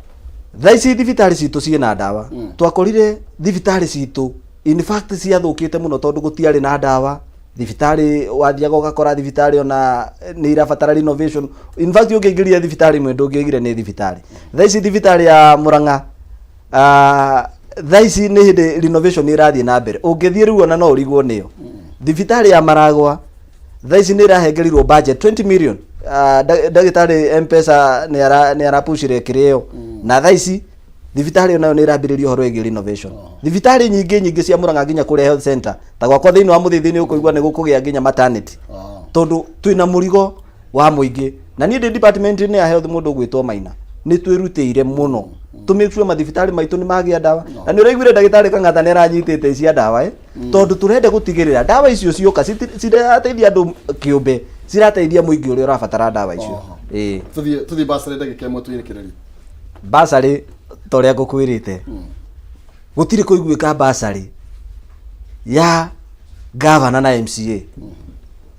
Speaker 3: thaici thibitari citu ciina dawa twakorire thibitari citu in fact ciathukite muno tondu gutiari na dawa thibitari wathiaga ugakora thibitari ona ni irabatara renovation in fact ungiingiria thibitari mwe ndungigire ni thibitari thaici thibitari ya Murang'a thaici ni hindi renovation irathie na mbere ungithie riu ona no urigwo niyo thibitari ya Maragwa thaici ni irahengerirwo budget 20 million ndagitari M-Pesa ni arapushire kireo na thaici thibitari nayo ni irambiririo horo igi renovation thibitari nyingi cia Murang'a nginya kuri health center ta gwakwa thiini wa Muthithi ni ukuigwa ni gukugia nginya maternity tondu twina murigo wa muingi na ni department ni ya health mundu gwitwo Maina ni twirutire muno to make sure mathibitari maitu ni magia dawa na ni uraigwire ndagitari Kang'ata ni aranyitite icia dawa tondu turende gutigirira dawa icio cioka cirateithia andu kiumbe cirateithia muingi uria urabatara dawa icio
Speaker 1: tuthie basari ndagika imwe tuirekererie
Speaker 3: basari toria ngukwirite gutiri kuiguika basari ya governor na MCA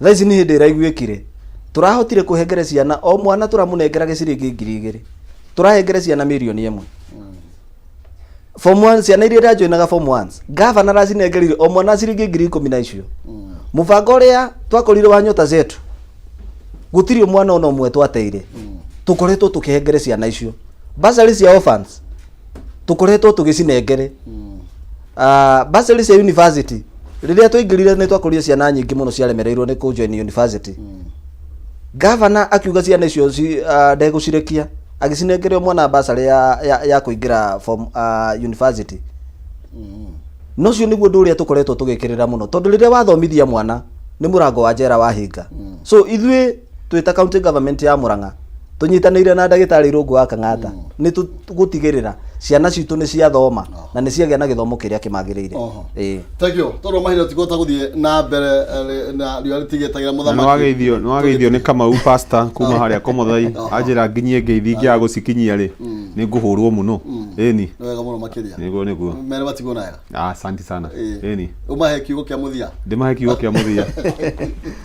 Speaker 3: thaici ni hindi iraiguikire turahotire kuhengere ciana o mwana turamunengera giciringi 2,000 turahengere ciana milioni 1 form 1 ciana iria irajoinaga form 1 governor acinengerire o mwana ciringi 10,000 na icio mubango uria twakorire wa nyota zetu gutiri mwana ona umwe twateire tukoretwo tukihengere ciana icio basari cia orphans tukoretwo tugicinengere basari cia university riria twaingirire ni twakorire ciana nyingi muno ciaremereirwo ni kujoin university governor akiuga ciana icio ndegucirekia agicinengere mwana basari ya kuingira from university no cio niguo ndu uria tukoretwo tugikirira muno tondu riria wathomithia mwana ni murango wa njera wa hinga so ithui twita county government ya Murang'a tunyitanire na ndagitari rungu wa Kang'ata ni tugutigirira ciana citu ni cia thoma na ni ciagia na githomo kiria kimagirire
Speaker 1: thank you toro mahira tigota guthie na mbere na reality getagira muthamaki
Speaker 2: no wageithio ni Kamau pastor kuma haria Komothai ajira nginyie ngeithi ngia gucikinyia ri ni nguhurwo muno ni
Speaker 1: wega muno makiria
Speaker 2: niguo
Speaker 1: mere batigo naga
Speaker 2: asante sana ni
Speaker 1: umahe kiugo kia muthia
Speaker 2: ndimahe kiugo kia muthia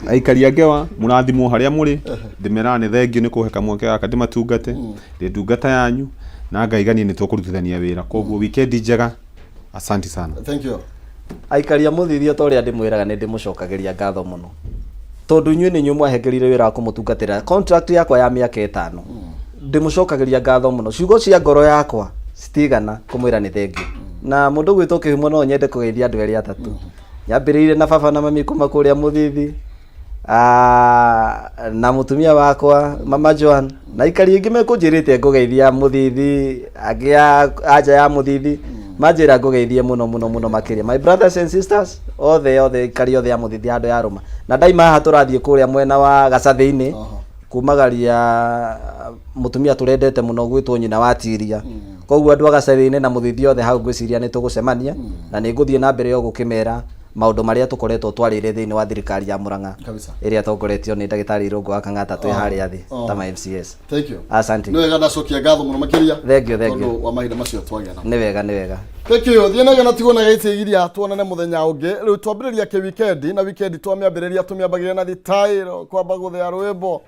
Speaker 2: aikaria ngewa murathimwo haria muri ndimerane thengio ni kuheka mweke gaka ndimatungate ndi ndungata yanyu na ngaigania ni tukurutithania wira koguo weekend njega asante sana
Speaker 1: thank you
Speaker 3: aikaria Muthithi to ria ndimwiraga ni ndimucokageria ngatho muno tondu inyuĩ nĩ inyuĩ mwahengerire wĩra wa kũmũtungatĩra contract yakwa ya mĩaka 5 ndimucokageria ngatho muno ciugo cia ngoro yakwa citigana kũmwĩra nĩ thengiũ na mũndũ gwĩtwo Kĩhumo no nyende kũgeithia andũ erĩ atatũ nyambĩrĩire na baba na mami kuma kũrĩa Muthithi na mutumia wakwa mama Joan na ikari ingĩ mekũnjĩrĩte ngũgeithia Muthithi agĩa anja ya Muthithi manjira ngugeithie muno makiria. My brothers and sisters, othe kari othe amuthithia handu ya ruma. Na daima haha turathie kuria mwena wa gacathi-ini kumagaria mutumia turendete muno gwitwo nyina wa Tiria. Koguo andu a gacathi-ini na muthithia othe hau ngwiciria ni tugucemania na ni nguthie na mbere yo gukimera maundu maria tukoretwo twarire thiini wa thirikari ya Murang'a iria tongoretio ni ndagitari Irungu wa Kang'ata twi haria thi ta ma MCS.
Speaker 1: Thank you.
Speaker 3: Asante.
Speaker 1: Ni wega ndacokia ngatho muno makiria.
Speaker 3: Thank you.
Speaker 1: Tondu wa mahinda macio twagĩa na.
Speaker 3: Ni wega.
Speaker 1: Thank you. Thiena na tigona gaitigiria tuonane muthenya ungi. Riu twambiriria ke weekend na weekend twamiambiriria tumiambagiria na thitairo kwamba guthia rwimbo.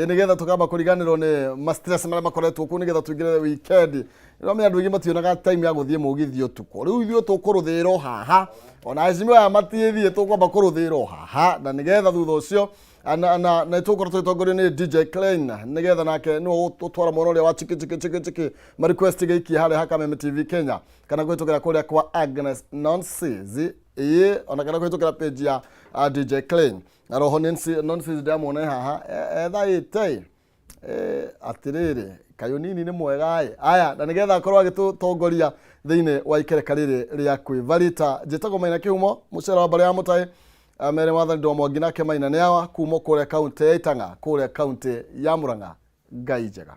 Speaker 1: Nigetha tukamba kuriganirwo ni ma stress maria makoretwo ku nigetha tuingire weekend. Riu andu ingi mationaga time ya guthie mugithio tuko. Riu ithuĩ tukuruthiro haha. Ona azimio ya matithie tukwamba kuruthiro haha na nigetha thutha ucio na tukorwo tutongorio ni DJ Klein nigetha nake no tutwara mwono ria wa chiki ma request gaikie hale ha Kameme TV Kenya kana gwitũkĩra kuria kwa Agnes Nonsense ona kana gwitũkĩra page ya DJ Klein na roho Nonsense ndamwona haha etha ite atiriri kayonini ni mwega aya na nigetha akorwo agitutongoria thiini wa ikereka riri ria kwivarita njitagwo Maina Kihumo mucera wa mbare ya mutai mere wathani ndo mwangi nake Maina ni awa kuma kuria kaunti ya Itang'a kuria kaunti ya Murang'a ngai njega.